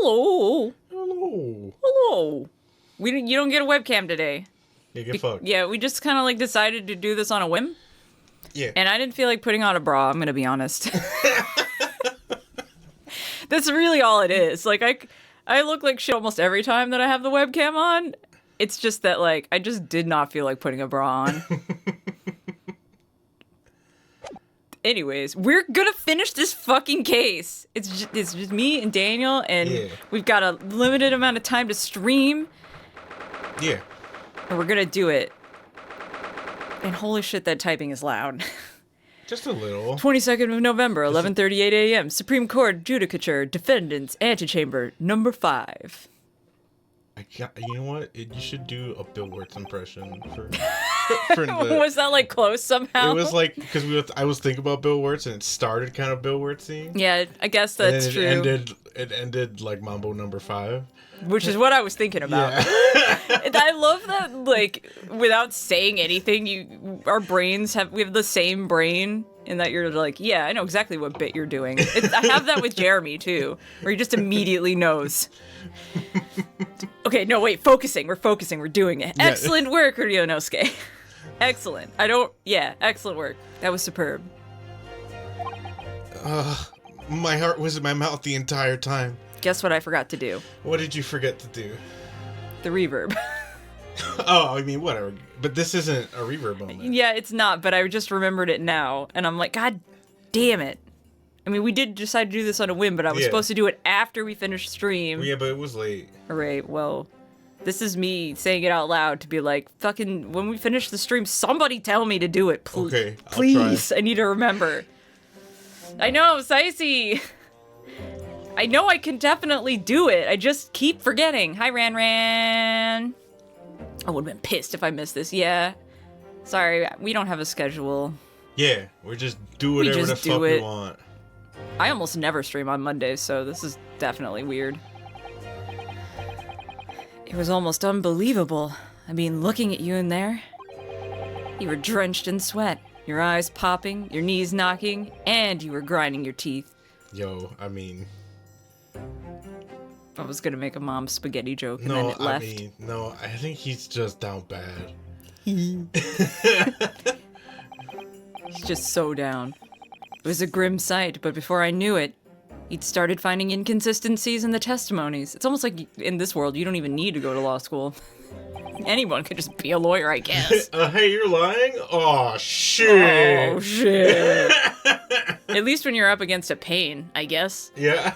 Hello. Hello. Hello. You don't get a webcam today. Yeah, get fucked. Yeah, we just kind of like decided to do this on a whim. Yeah. And I didn't feel like putting on a bra, I'm going to be honest. That's really all it is. Like, I look like shit almost every time that I have the webcam on. It's just that, like, I just did not feel like putting a bra on. Anyways, we're gonna finish this fucking case. It's just me and Daniel, and we've got a limited amount of time to stream. Yeah. And we're gonna do it. And holy shit, that typing is loud. Just a little. 22nd of November, 11:38 a.m. Supreme Court Judicature, Defendants, Antechamber, number 5. You know what? You should do a Bill Wirtz impression for Was that like close somehow? It was like because I was thinking about Bill Wirtz and it started kind of Bill Wirtzy. Yeah, I guess that's true. It ended like Mambo number 5, which is what I was thinking about. Yeah. And I love that, like, without saying anything, our brains we have the same brain. In that you're like, yeah, I know exactly what bit you're doing. I have that with Jeremy, too, where he just immediately knows. Okay, no, wait, focusing. We're focusing. We're doing it. Yeah. Excellent work, Ryonosuke. Excellent. Excellent work. That was superb. My heart was in my mouth the entire time. Guess what I forgot to do? What did you forget to do? The reverb. Oh, I mean, whatever. But this isn't a reverb moment. Yeah, it's not, but I just remembered it now. And I'm like, God damn it. I mean, we did decide to do this on a whim, but I was supposed to do it after we finished stream. Yeah, but it was late. All right, well, this is me saying it out loud to be like, fucking, when we finish the stream, somebody tell me to do it, please. Okay, please, I need to remember. I know, Sicey. I know I can definitely do it. I just keep forgetting. Hi, Ran. I would have been pissed if I missed this. Yeah. Sorry, we don't have a schedule. Yeah, we just do whatever the fuck we want. I almost never stream on Mondays, so this is definitely weird. It was almost unbelievable. I mean, looking at you in there. You were drenched in sweat, your eyes popping, your knees knocking, and you were grinding your teeth. Yo, I mean... I was gonna make a mom's spaghetti joke and then it left. I think he's just down bad. He's just so down. It was a grim sight, but before I knew it, he'd started finding inconsistencies in the testimonies. It's almost like in this world, you don't even need to go to law school. Anyone could just be a lawyer, I guess. Hey, you're lying? Oh, shit. Oh, shit. At least when you're up against a pain, I guess. Yeah.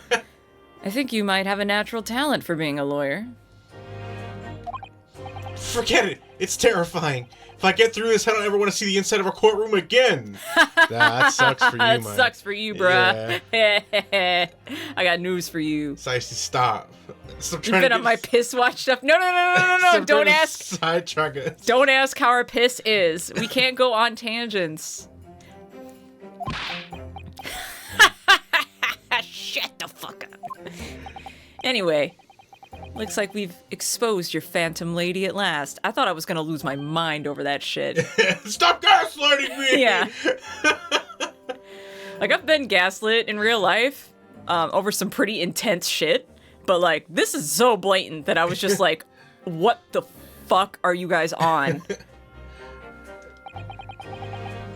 I think you might have a natural talent for being a lawyer. Forget it. It's terrifying. If I get through this, I don't ever want to see the inside of a courtroom again. That sucks for you, man. That sucks for you, bruh. Yeah. I got news for you. Sicey, stop. You've been on my piss watch stuff. No. Don't ask. Sidetrack us. Don't ask how our piss is. We can't go on tangents. Shut the fuck up. Anyway, looks like we've exposed your phantom lady at last. I thought I was gonna lose my mind over that shit. Stop gaslighting me! Yeah. Like, I've been gaslit in real life over some pretty intense shit, but, like, this is so blatant that I was just like, what the fuck are you guys on?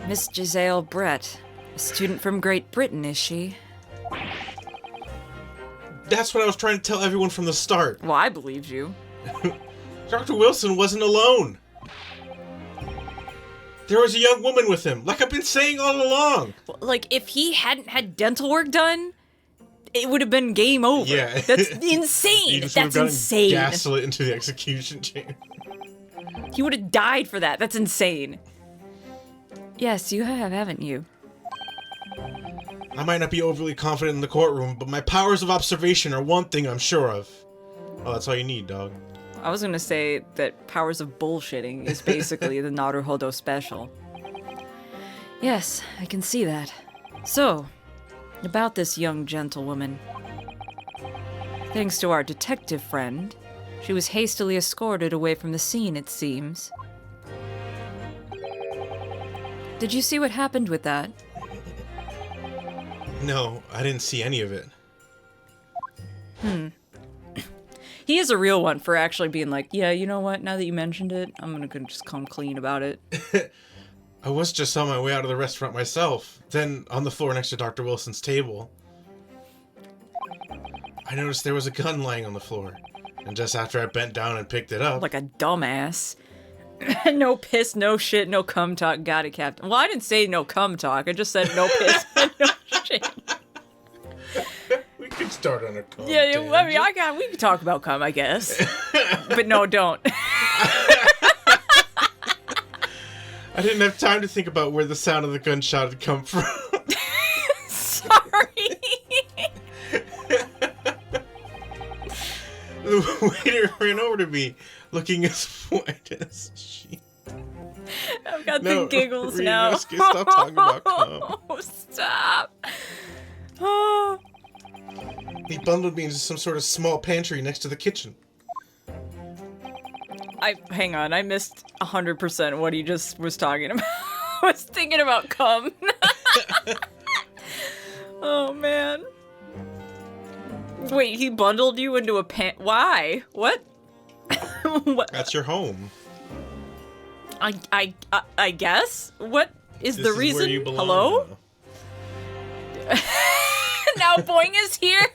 Miss Giselle Brett, a student from Great Britain, is she? That's what I was trying to tell everyone from the start. Well, I believed you. Dr. Wilson wasn't alone. There was a young woman with him, like I've been saying all along. Like, if he hadn't had dental work done, it would have been game over. Yeah. That's insane. That's insane. Gaslit into the execution chamber. He would have died for that. That's insane. Yes, you have, haven't you? I might not be overly confident in the courtroom, but my powers of observation are one thing I'm sure of. Oh, that's all you need, dog. I was gonna say that powers of bullshitting is basically the Naruhodo special. Yes, I can see that. So, about this young gentlewoman. Thanks to our detective friend, she was hastily escorted away from the scene, it seems. Did you see what happened with that? No, I didn't see any of it. He is a real one for actually being like, yeah, you know what? Now that you mentioned it, I'm gonna just come clean about it. I was just on my way out of the restaurant myself. Then, on the floor next to Dr. Wilson's table, I noticed there was a gun lying on the floor. And just after I bent down and picked it up... Like a dumbass. No piss, no shit, no cum talk. Got it, Captain. Well, I didn't say no cum talk. I just said no piss, no shit. We could start on a cum Yeah, tangent. I mean, we can talk about cum, I guess. But no, don't. I didn't have time to think about where the sound of the gunshot had come from. Sorry. The waiter ran over to me, looking as white as a sheet. I've got the giggles now. Stop talking about cum. Oh, stop. Oh. He bundled me into some sort of small pantry next to the kitchen. Hang on, I missed 100% what he just was talking about. I was thinking about cum. Oh, man. Wait, he bundled you into a Why? What? What? That's your home. I guess? What is This the is reason? where you belong Hello? now. Now Boing is here?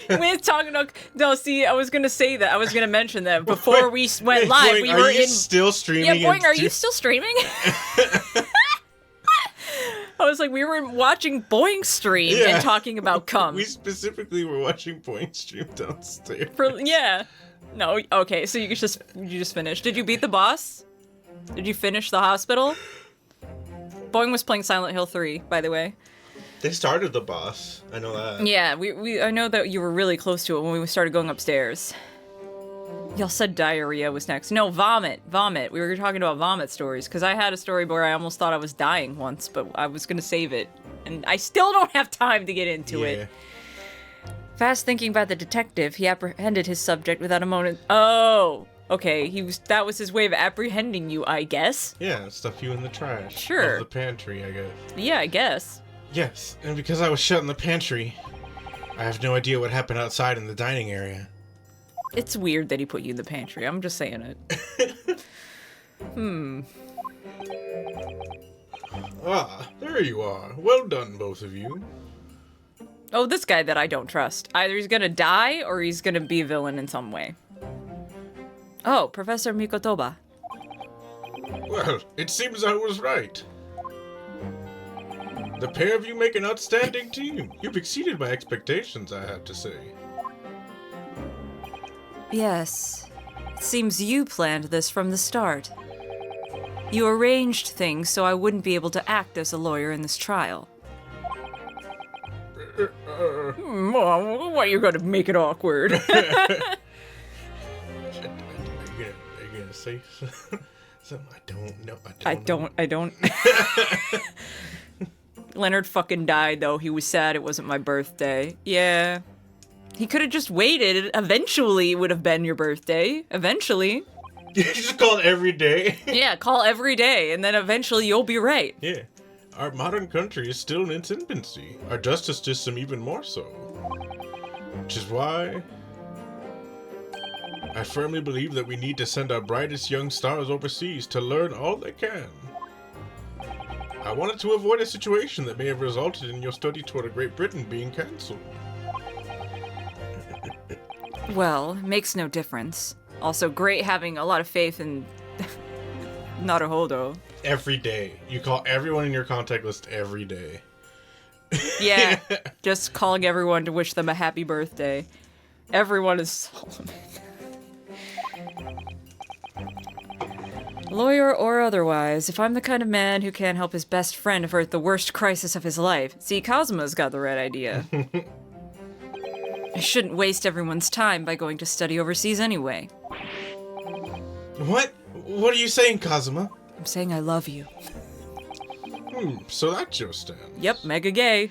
We're talking about... No, see, I was going to say that. I was going to mention that. Before we went live, Boing, we are were you in... still streaming? Yeah, Boing, are you still streaming? I was like, we were watching Boing stream and talking about cum. We specifically were watching Boing stream downstairs. Yeah. No, okay, so you just finished. Did you beat the boss? Did you finish the hospital? Boing was playing Silent Hill 3, by the way. They started the boss. I know that. Yeah, I know that you were really close to it when we started going upstairs. Y'all said diarrhea was next. No, vomit. Vomit. We were talking about vomit stories, because I had a story where I almost thought I was dying once, but I was going to save it. And I still don't have time to get into it. Fast thinking about the detective, he apprehended his subject without a moment. Oh, okay. That was his way of apprehending you, I guess. Yeah, stuff you in the trash. Sure. Of the pantry, I guess. Yeah, I guess. Yes, and because I was shut in the pantry, I have no idea what happened outside in the dining area. It's weird that he put you in the pantry. I'm just saying it. Ah, there you are. Well done, both of you. Oh, this guy that I don't trust. Either he's gonna die or he's gonna be a villain in some way. Oh, Professor Mikotoba. Well, it seems I was right. The pair of you make an outstanding team. You've exceeded my expectations, I have to say. Yes. It seems you planned this from the start. You arranged things so I wouldn't be able to act as a lawyer in this trial. Well, why are you gonna make it awkward? Are you gonna say something? I don't. Leonard fucking died, though. He was sad it wasn't my birthday. Yeah. He could have just waited. Eventually, it would have been your birthday. Eventually. You just call it every day? Yeah, call every day, and then eventually you'll be right. Yeah. Our modern country is still in its infancy. Our justice system even more so. Which is why I firmly believe that we need to send our brightest young stars overseas to learn all they can. I wanted to avoid a situation that may have resulted in your study tour to Great Britain being cancelled. Well, makes no difference. Also, great having a lot of faith in Naruhodo. Every day. You call everyone in your contact list every day. Yeah, just calling everyone to wish them a happy birthday. Everyone is Solomon. Lawyer or otherwise, if I'm the kind of man who can't help his best friend avert the worst crisis of his life, see, Kazuma's got the right idea. I shouldn't waste everyone's time by going to study overseas anyway. What? What are you saying, Kazuma? I'm saying I love you. So that's your stand. Yep, mega gay.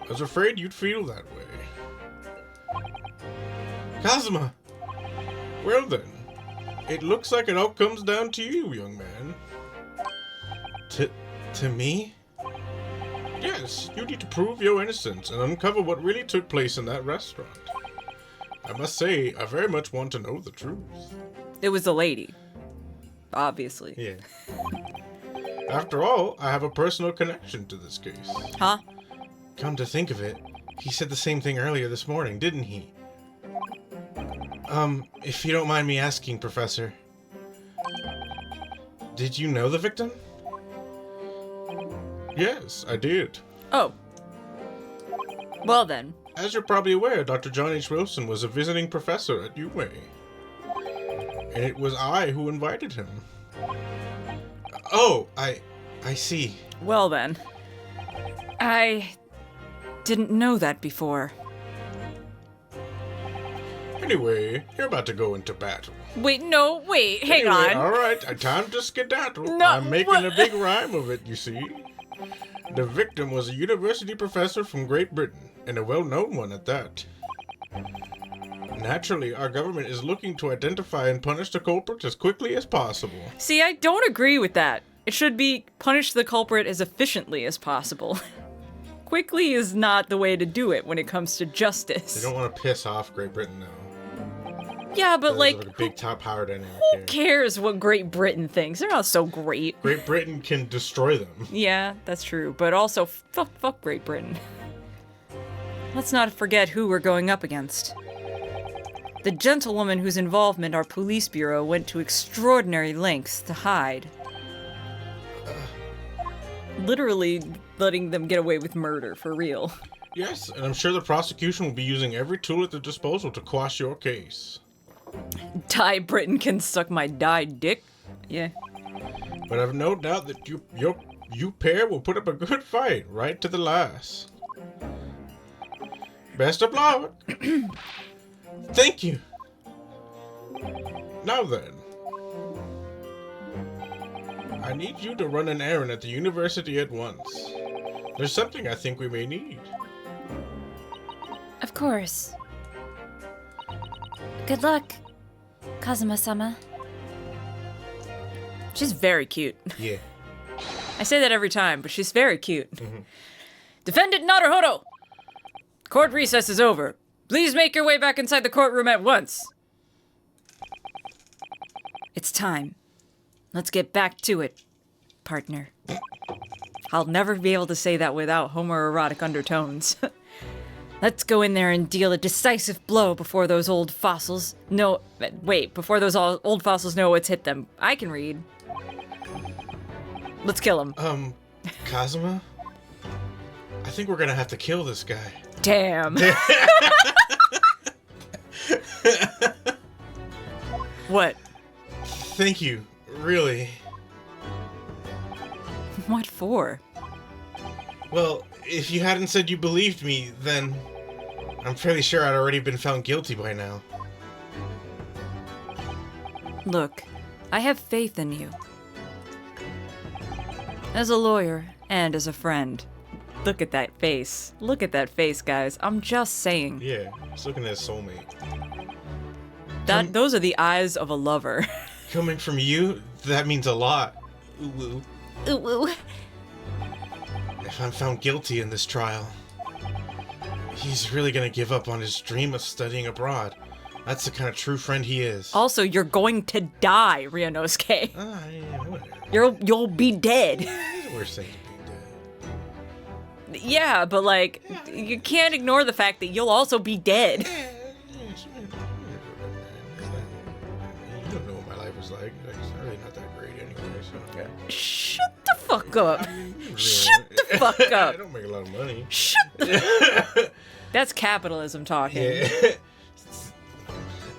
I was afraid you'd feel that way. Kazuma! Well then, it looks like it all comes down to you, young man. To me? Yes, you need to prove your innocence and uncover what really took place in that restaurant. I must say, I very much want to know the truth. It was a lady. Obviously. Yeah. After all, I have a personal connection to this case. Huh? Come to think of it, he said the same thing earlier this morning, didn't he? If you don't mind me asking, Professor, did you know the victim? Yes, I did. Oh. Well then. As you're probably aware, Dr. John H. Wilson was a visiting professor at UA. And it was I who invited him. Oh, I see. Well then. I didn't know that before. Anyway, you're about to go into battle. Wait, no, wait, hang Anyway, on. Alright, time to skedaddle. No, I'm making what? a big rhyme of it, you see. The victim was a university professor from Great Britain, and a well-known one at that. Naturally, our government is looking to identify and punish the culprit as quickly as possible. See, I don't agree with that. It should be punish the culprit as efficiently as possible. Quickly is not the way to do it when it comes to justice. They don't want to piss off Great Britain, though. Yeah, but There's like, a big top power dynamic who here. cares what Great Britain thinks? They're not so great. Great Britain can destroy them. Yeah, that's true. But also, fuck Great Britain. Let's not forget who we're going up against. The gentlewoman whose involvement our police bureau went to extraordinary lengths to hide. Literally letting them get away with murder, for real. Yes, and I'm sure the prosecution will be using every tool at their disposal to quash your case. Die Britain can suck my dyed dick. Yeah. But I've no doubt that you pair will put up a good fight right to the last. Best of luck. Thank you. Now then, I need you to run an errand at the university at once. There's something I think we may need. Of course. Good luck, Kazuma-sama. She's very cute. Yeah. I say that every time, but she's very cute. Defendant Naruhodo! Court recess is over. Please make your way back inside the courtroom at once. It's time. Let's get back to it, partner. I'll never be able to say that without homoerotic undertones. Let's go in there and deal a decisive blow before those old fossils know... Wait, before those old fossils know what's hit them. I can read. Let's kill him. Kazuma? I think we're gonna have to kill this guy. Damn. What? Thank you, really. What for? Well, if you hadn't said you believed me, then I'm fairly sure I'd already been found guilty by now. Look, I have faith in you. As a lawyer and as a friend. Look at that face. Look at that face, guys. I'm just saying. Yeah, just looking at his soulmate. Those are the eyes of a lover. Coming from you, that means a lot. Ooh, ooh. Ooh, ooh. If I'm found guilty in this trial, he's really gonna give up on his dream of studying abroad. That's the kind of true friend he is. Also, you're going to die, Ryunosuke. Yeah, whatever. You'll be dead. There's a worse thing to being dead. Yeah, but like, you can't ignore the fact that you'll also be dead. You don't know what my life was like. It's really not that great anyway, so... Yeah. Shut the fuck up. Really, Shut the fuck up. I don't make a lot of money. Shut the That's capitalism talking. Yeah.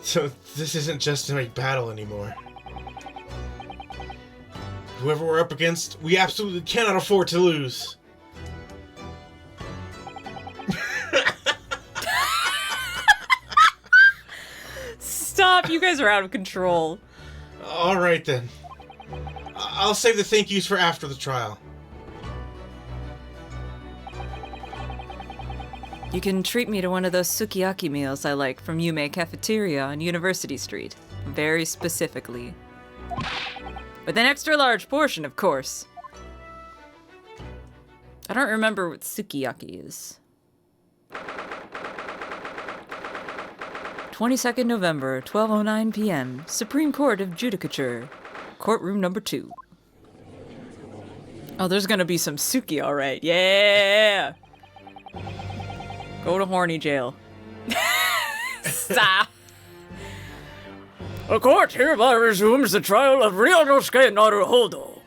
So this isn't just a battle anymore. Whoever we're up against, we absolutely cannot afford to lose. Stop, you guys are out of control. Alright then. I'll save the thank yous for after the trial. You can treat me to one of those sukiyaki meals I like from Yume Cafeteria on University Street. Very specifically. With an extra large portion, of course. I don't remember what sukiyaki is. 22nd November, 12:09 p.m. Supreme Court of Judicature. Courtroom number 2. Oh, there's gonna be some Suki, alright. Yeah! Go to horny jail. Stop. The court hereby resumes the trial of Ryunosuke Naruhodo.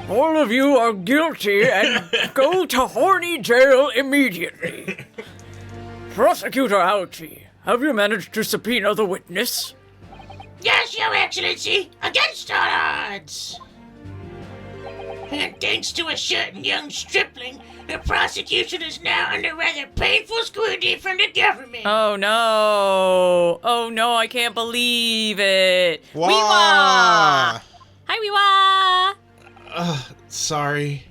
All of you are guilty and go to horny jail immediately. Prosecutor Aochi, have you managed to subpoena the witness? Yes, Your Excellency, against all odds. And thanks to a certain young stripling, the prosecution is now under rather painful scrutiny from the government. Oh no! Oh no, I can't believe it! Wah! Weewa! Hi, Weewa! Sorry.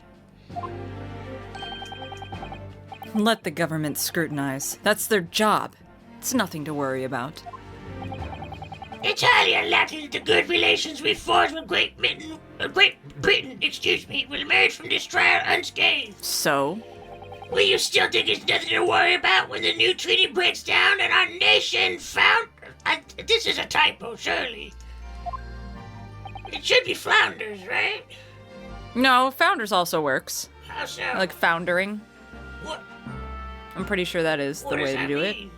Let the government scrutinize. That's their job. It's nothing to worry about. It's highly unlikely that the good relations we forged with Great Britain, will emerge from this trial unscathed. So? Will you still think it's nothing to worry about when the new treaty breaks down and our nation found... this is a typo, surely. It should be Flounders, right? No, Founders also works. How so? Like foundering. What? I'm pretty sure that is the What does way to that do it. mean?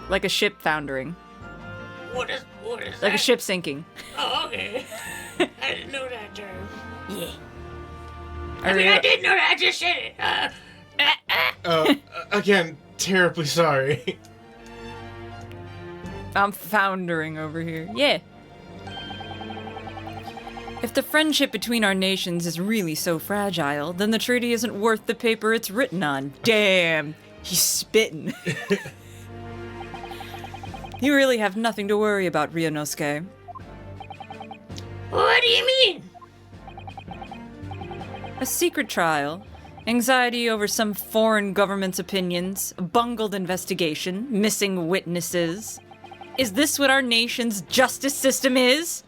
Like a ship foundering. What is Like that? a ship sinking. Oh, okay. I didn't know that term. Yeah. I did know that. I just said it. Again, terribly sorry. I'm foundering over here. Yeah. If the friendship between our nations is really so fragile, then the treaty isn't worth the paper it's written on. Damn. He's spitting. You really have nothing to worry about, Ryunosuke. What do you mean? A secret trial, anxiety over some foreign government's opinions, a bungled investigation, missing witnesses. Is this what our nation's justice system is?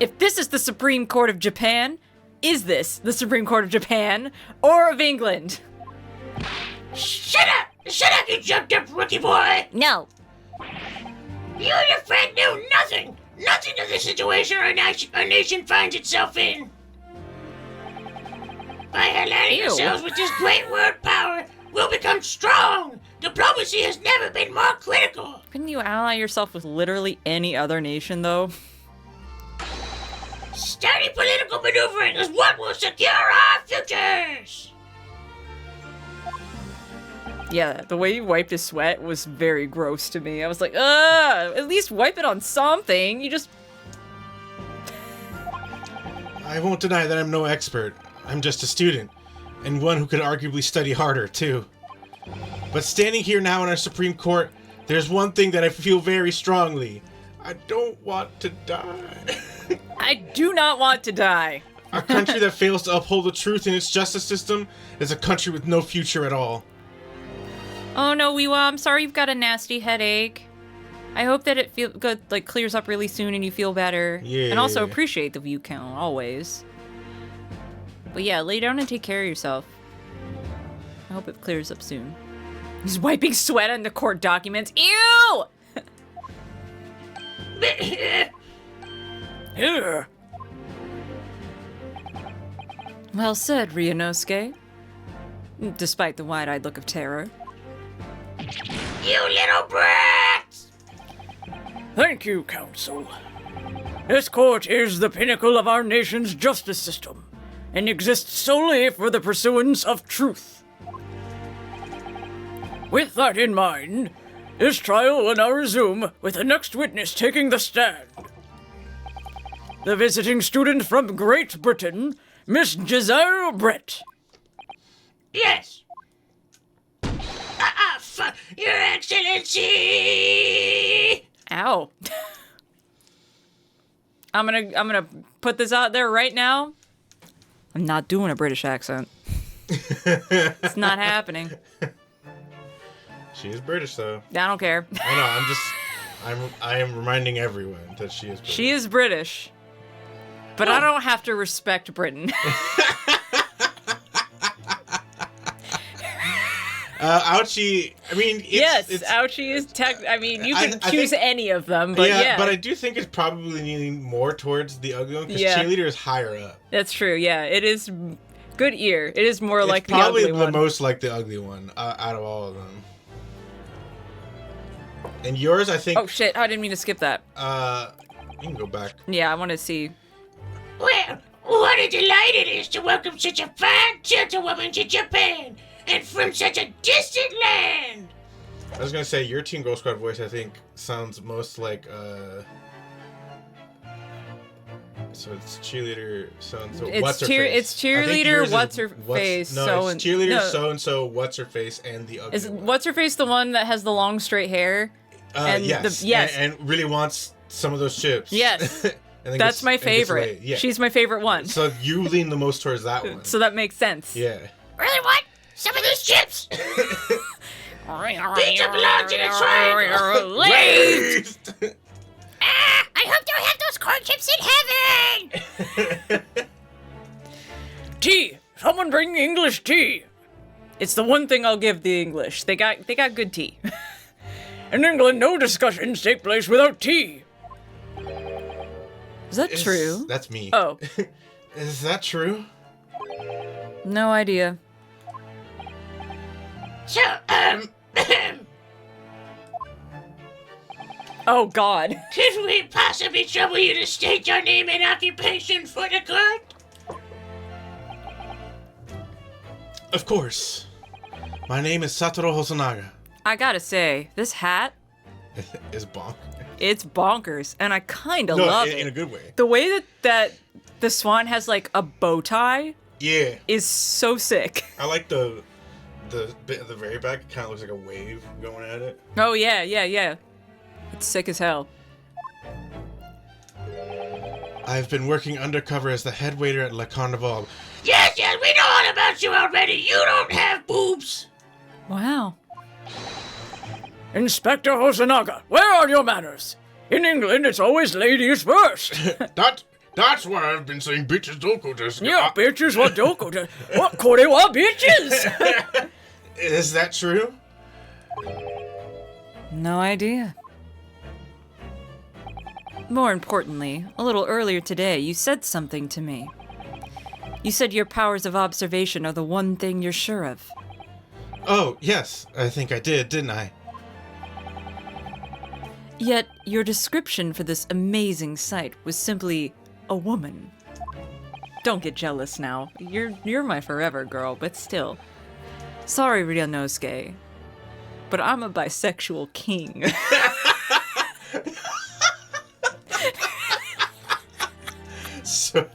If this is the Supreme Court of Japan, is this the Supreme Court of Japan or of England? Shut up! Shut up, you jumped up rookie boy! No. You and your friend knew nothing! Nothing of the situation our nation finds itself in! By aligning Ew. ourselves with this great world power, we'll become strong! Diplomacy has never been more critical! Couldn't you ally yourself with literally any other nation, though? Steady political maneuvering is what will secure our futures! Yeah, the way you wiped his sweat was very gross to me. I was like, ugh, at least wipe it on something. You just... I won't deny that I'm no expert. I'm just a student, and one who could arguably study harder, too. But standing here now in our Supreme Court, there's one thing that I feel very strongly. I don't want to die. I do not want to die. A country that fails to uphold the truth in its justice system is a country with no future at all. Oh no, Weewa, I'm sorry you've got a nasty headache. I hope that it clears up really soon and you feel better. Yeah. And also appreciate the view count, always. But yeah, lay down and take care of yourself. I hope it clears up soon. He's wiping sweat on the court documents. Ew! Here. Well said, Ryunosuke. Despite the wide-eyed look of terror. You little brats! Thank you, Counsel. This court is the pinnacle of our nation's justice system, and exists solely for the pursuance of truth. With that in mind, this trial will now resume with the next witness taking the stand. The visiting student from Great Britain, Miss Giselle Brett. Yes! Your Excellency! Ow. I'm gonna put this out there right now. I'm not doing a British accent. It's not happening. She is British, though. I don't care. I am reminding everyone that she is British. She is British. But I don't have to respect Britain. Ouchie. I mean, it's Ouchie is I mean, you can I choose think- any of them, but yeah. But I do think it's probably leaning more towards the ugly one because Yeah. cheerleader is higher up. That's true. Yeah, it is good ear. It is more like It's the probably ugly the one. most like the ugly one out of all of them. And yours, I think. Oh shit! I didn't mean to skip that. You can go back. Yeah, I want to see. Well, what a delight it is to welcome such a fine gentlewoman to Japan, and from such a distant land. I was gonna say your Teen Girl Squad voice. I think sounds most like So it's cheerleader so and so. What's her face? It's cheerleader. What's her face? No, it's cheerleader so and so. What's her face and the ugly Is one. what's her face the one that has the long straight hair? And yes. yes. And really wants some of those chips. Yes. And then That's gets- my and gets favorite. laid. Yeah. She's my favorite one. So you lean the most towards that one. So that makes sense. Yeah. Really what? Some of these chips? These belong to the triangle. Raised. I hope they'll have those corn chips in heaven. Tea. Someone bring English tea. It's the one thing I'll give the English. They got good tea. In England, no discussions take place without tea. Is that true? That's me. Oh, Is that true? no idea. So, Oh God. could we possibly trouble you to state your name and occupation for the court? Of course. My name is Satoru Hosonaga. I gotta say, this hat, Is bonk. it's bonkers, and I kinda No, love in a it. good way. The way that the swan has like a bow tie Yeah. is so sick. I like the bit at the very back. It kind of looks like a wave going at it. Oh yeah. It's sick as hell. I've been working undercover as the head waiter at Le Carnival. Yes, we know all about you already. You don't have boobs. Wow. Inspector Hosonaga, where are your manners? In England, it's always ladies first. That's why I've been saying bitches don't go to school. Yeah, bitches, what don't go to... What, Corey, what bitches? Is that true? No idea. More importantly, a little earlier today, you said something to me. You said your powers of observation are the one thing you're sure of. Oh, yes. I think I did, didn't I? Yet, your description for this amazing sight was simply a woman. Don't get jealous now. You're my forever girl, but still. Sorry, Ryanosuke, but I'm a bisexual king. So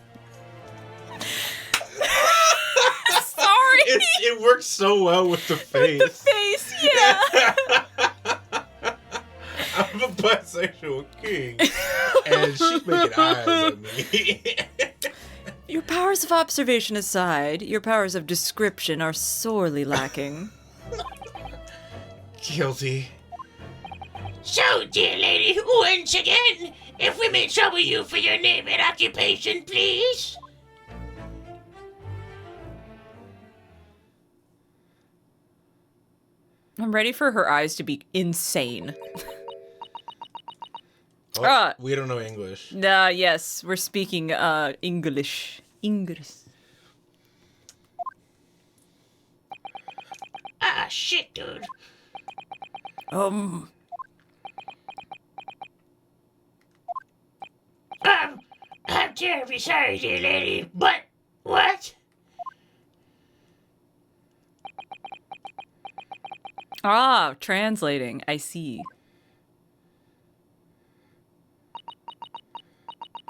Sorry! it works so well with the face. The face, yeah! I'm a bisexual king. And she's making eyes at me. Your powers of observation aside, your powers of description are sorely lacking. Guilty. So, dear lady, once again, if we may trouble you for your name and occupation, please. I'm ready for her eyes to be insane. Oh, we don't know English. Yes, we're speaking English. English. Ah, shit, dude. I'm terribly sorry, dear lady, but what? Ah, translating. I see.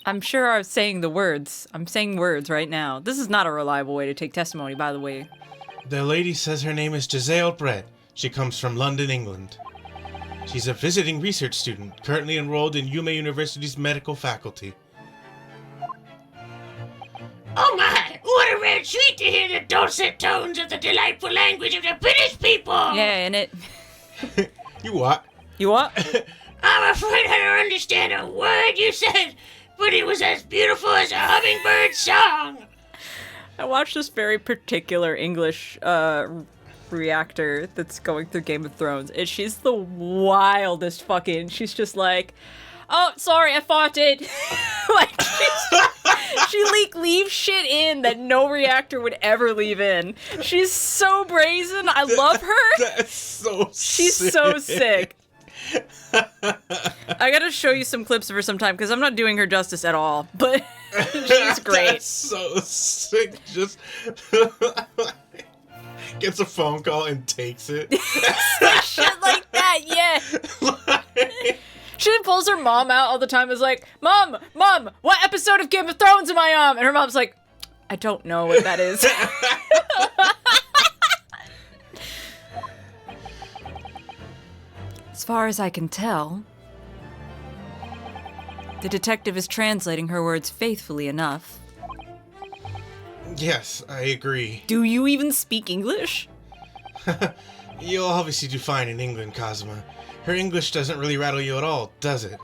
I'm sure I'm saying the words. I'm saying words right now. This is not a reliable way to take testimony, by the way. The lady says her name is Giselle Brett. She comes from London, England. She's a visiting research student, currently enrolled in Yume University's medical faculty. Oh my, what a rare treat to hear the dulcet tones of the delightful language of the British people! Yeah, and it... You what? You what? I'm afraid I don't understand a word you said, but it was as beautiful as a hummingbird song. I watched this very particular English reactor that's going through Game of Thrones, and she's the wildest fucking. She's just like, oh, sorry, I farted. Like, she leaves shit in that no reactor would ever leave in. She's so brazen. I love her. That's so She's sick. so sick. I gotta show you some clips of her sometime, because I'm not doing her justice at all, but she's great. That's so sick. Just gets a phone call and takes it. Shit like that, yeah. She pulls her mom out all the time, is like, Mom, what episode of Game of Thrones am I on? And her mom's like, I don't know what that is. As far as I can tell, the detective is translating her words faithfully enough. Yes, I agree. Do you even speak English? You'll obviously do fine in England, Kazuma. Her English doesn't really rattle you at all, does it?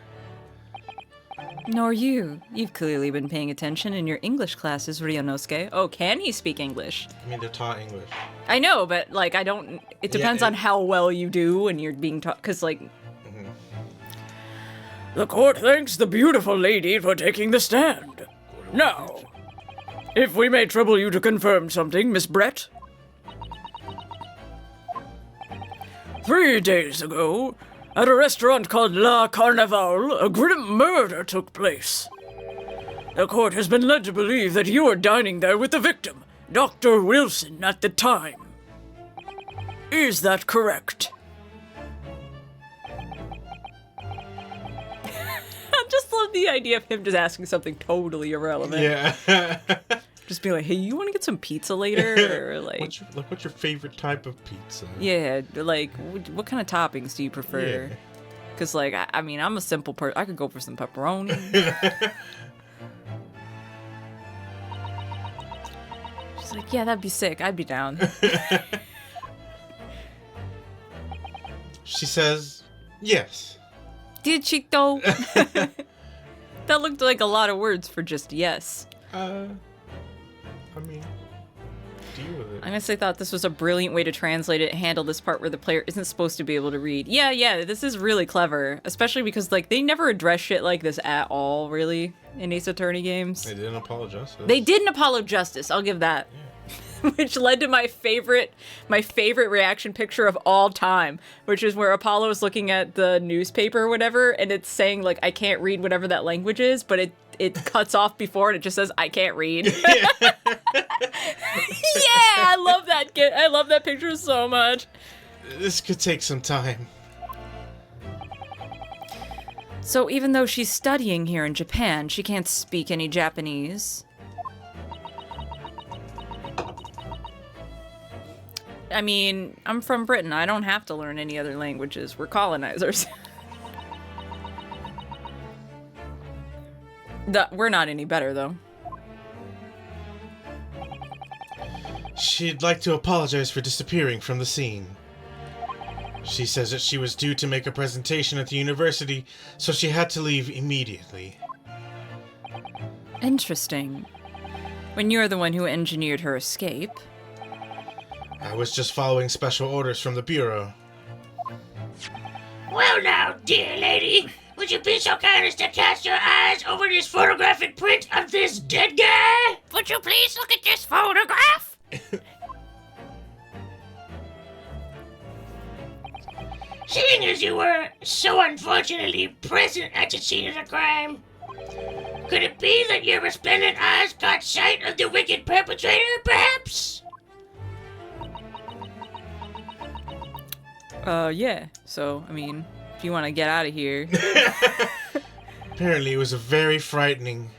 Nor you. You've clearly been paying attention in your English classes, Ryunosuke. Oh, can he speak English? I mean, they're taught English. I know, but, like, I don't... It depends on how well you do when you're being taught, because, like... Mm-hmm. The court thanks the beautiful lady for taking the stand. Now, if we may trouble you to confirm something, Miss Brett. 3 days ago, at a restaurant called La Carnival, a grim murder took place. The court has been led to believe that you were dining there with the victim, Dr. Wilson, at the time. Is that correct? I just love the idea of him just asking something totally irrelevant. Yeah. Just be like, hey, you want to get some pizza later? Or like, what's your favorite type of pizza? yeah, like, what kind of toppings do you prefer? Yeah. Because, like, I mean, I'm a simple person. I could go for some pepperoni. She's like, yeah, that'd be sick. I'd be down. She says, yes. Did she, though? That looked like a lot of words for just yes. I mean, deal with it. I honestly thought this was a brilliant way to translate it, handle this part where the player isn't supposed to be able to read. Yeah, this is really clever. Especially because, like, they never address shit like this at all, really, in Ace Attorney games. They didn't apologize. They didn't apologize, I'll give that. Yeah. Which led to my favorite reaction picture of all time, which is where Apollo is looking at the newspaper or whatever, and it's saying, like, I can't read whatever that language is, but it cuts off before and it just says, I can't read. Yeah, I love that I love that picture so much. This could take some time. So even though she's studying here in Japan, she can't speak any Japanese. I mean, I'm from Britain. I don't have to learn any other languages. We're colonizers. We're not any better, though. She'd like to apologize for disappearing from the scene. She says that she was due to make a presentation at the university, so she had to leave immediately. Interesting. When you're the one who engineered her escape. I was just following special orders from the Bureau. Well now, dear lady, would you be so kind as to cast your eyes over this photographic print of this dead guy? Would you please look at this photograph? Seeing as you were so unfortunately present at the scene of the crime, could it be that your resplendent eyes caught sight of the wicked perpetrator, perhaps? Yeah. So, I mean, if you want to get out of here. Apparently it was a very frightening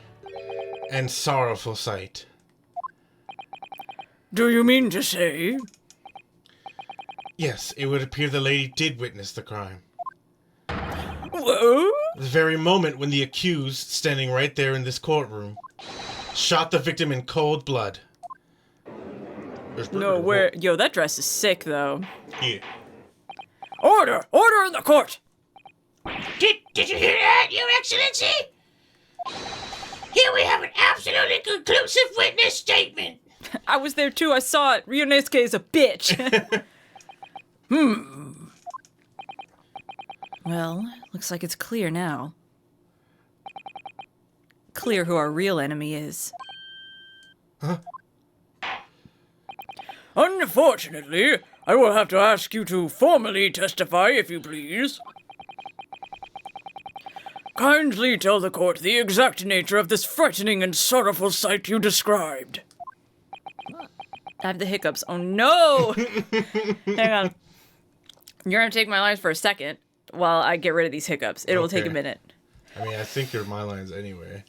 and sorrowful sight. Do you mean to say? Yes, it would appear the lady did witness the crime. Whoa? The very moment when the accused, standing right there in this courtroom, shot the victim in cold blood. No, where? Yo, that dress is sick, though. Yeah. Order! Order in the court! Did you hear that, Your Excellency? Here we have an absolutely conclusive witness statement. I was there too, I saw it. Ryunosuke is a bitch. Well, looks like it's clear now. Clear who our real enemy is. Huh? Unfortunately, I will have to ask you to formally testify, if you please. Kindly tell the court the exact nature of this frightening and sorrowful sight you described. I have the hiccups. Oh no! Hang on. You're gonna take my lines for a second while I get rid of these hiccups. It will take a Okay. minute. I mean, I think they're my lines anyway.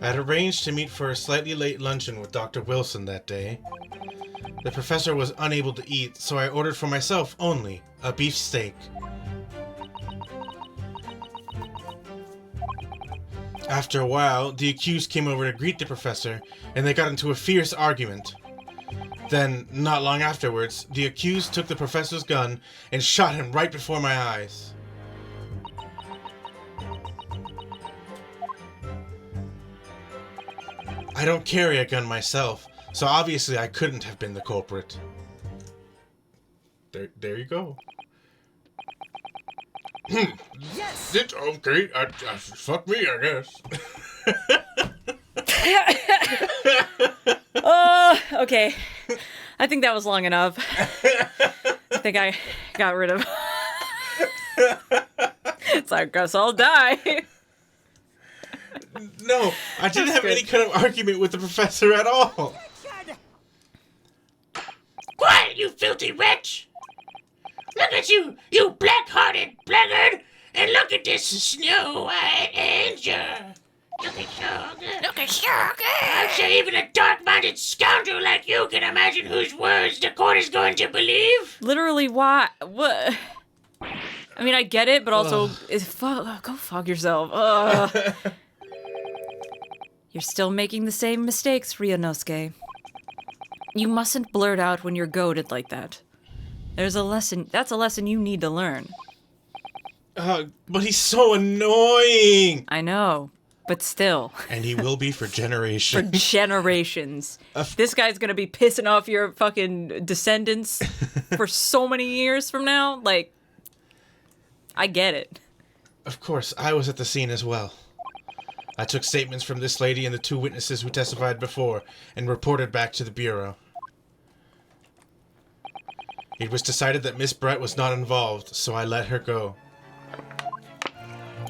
I had arranged to meet for a slightly late luncheon with Dr. Wilson that day. The professor was unable to eat, so I ordered for myself only a beef steak. After a while, the accused came over to greet the professor, and they got into a fierce argument. Then, not long afterwards, the accused took the professor's gun and shot him right before my eyes. I don't carry a gun myself, so obviously I couldn't have been the culprit. There you go. Yes! It's okay. Fuck me, I guess. Okay. I think that was long enough. I think I got rid of... So I guess I'll die. No, I didn't have any kind of argument with the professor at all. Quiet, you filthy wretch! Look at you, you black-hearted blackguard! And look at this snow-white angel! Look at Sugar! Look at Sugar! I'm sure even a dark-minded scoundrel like you can imagine whose words the court is going to believe! Literally, why? What? I mean, I get it, but also, go fuck yourself. Ugh. You're still making the same mistakes, Ryunosuke. You mustn't blurt out when you're goaded like that. There's a lesson. That's a lesson you need to learn. But he's so annoying! I know, but still. And he will be for generations. For generations. This guy's gonna be pissing off your fucking descendants for so many years from now. Like, I get it. Of course, I was at the scene as well. I took statements from this lady and the two witnesses who testified before and reported back to the Bureau. It was decided that Miss Brett was not involved, so I let her go.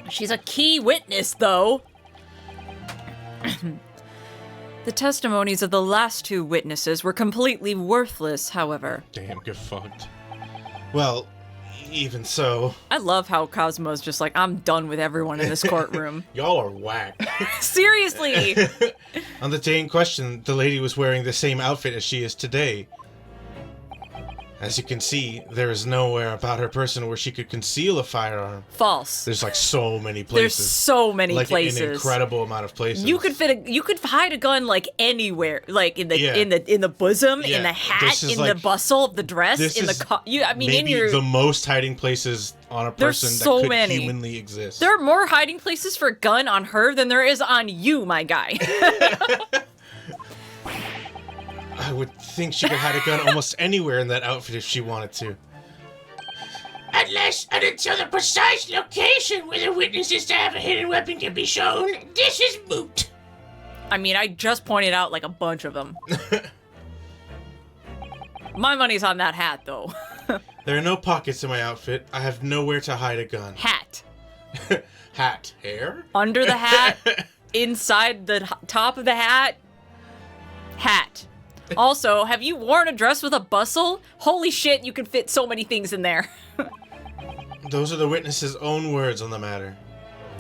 She's a key witness, though. The testimonies of the last two witnesses were completely worthless, however. Damn, get fucked. Well, even so... I love how Cosmo's just like, I'm done with everyone in this courtroom. Y'all are whack. Seriously! On the day in question, the lady was wearing the same outfit as she is today. As you can see, there is nowhere about her person where she could conceal a firearm. False. There's like so many places. There's so many like places. An incredible amount of places. You could hide a gun like anywhere, like in the bosom, in the hat, in the bustle of the dress, in the maybe in your the most hiding places on a person so that could many. humanly exist. There are more hiding places for a gun on her than there is on you, my guy. I would think she could hide a gun almost anywhere in that outfit if she wanted to. Unless and until the precise location where the witness is to have a hidden weapon can be shown, this is moot. I mean, I just pointed out like a bunch of them. My money's on that hat, though. There are no pockets in my outfit. I have nowhere to hide a gun. Hat. Hat. Hair? Under the hat. Inside the top of the hat. Hat. Also, have you worn a dress with a bustle? Holy shit, you can fit so many things in there. Those are the witness's own words on the matter.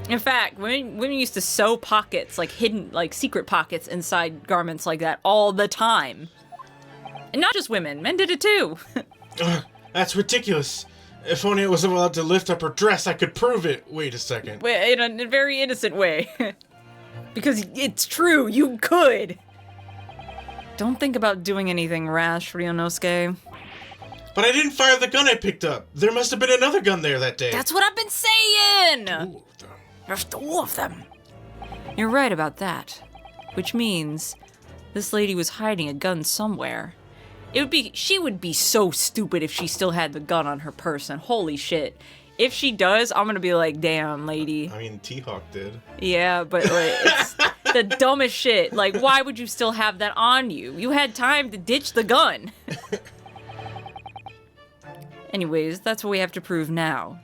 In fact, women used to sew pockets, like hidden, like secret pockets inside garments like that all the time. And not just women, men did it too. That's ridiculous. If only I was allowed to lift up her dress, I could prove it. Wait a second. In a very innocent way. Because it's true, you could. Don't think about doing anything rash, Ryunosuke. But I didn't fire the gun I picked up. There must have been another gun there that day. That's what I've been saying! Ooh, There's 2 of them. You're right about that. Which means this lady was hiding a gun somewhere. She would be so stupid if she still had the gun on her person. Holy shit. If she does, I'm gonna be like, damn, lady. I mean, T-Hawk did. Yeah, but like, it's the dumbest shit. Like, why would you still have that on you? You had time to ditch the gun. Anyways, that's what we have to prove now.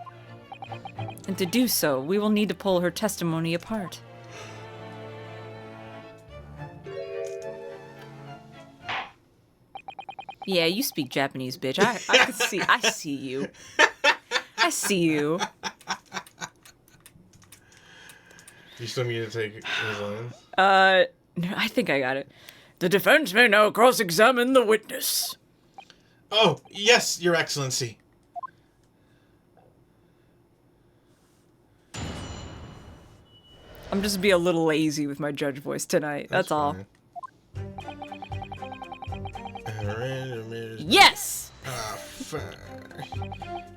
And to do so, we will need to pull her testimony apart. Yeah, you speak Japanese, bitch. I see you. I see you. You still need to take his lines? No, I think I got it. The defense may now cross-examine the witness. Oh, yes, Your Excellency. I'm just be a little lazy with my judge voice tonight. That's all. Fine. Yes!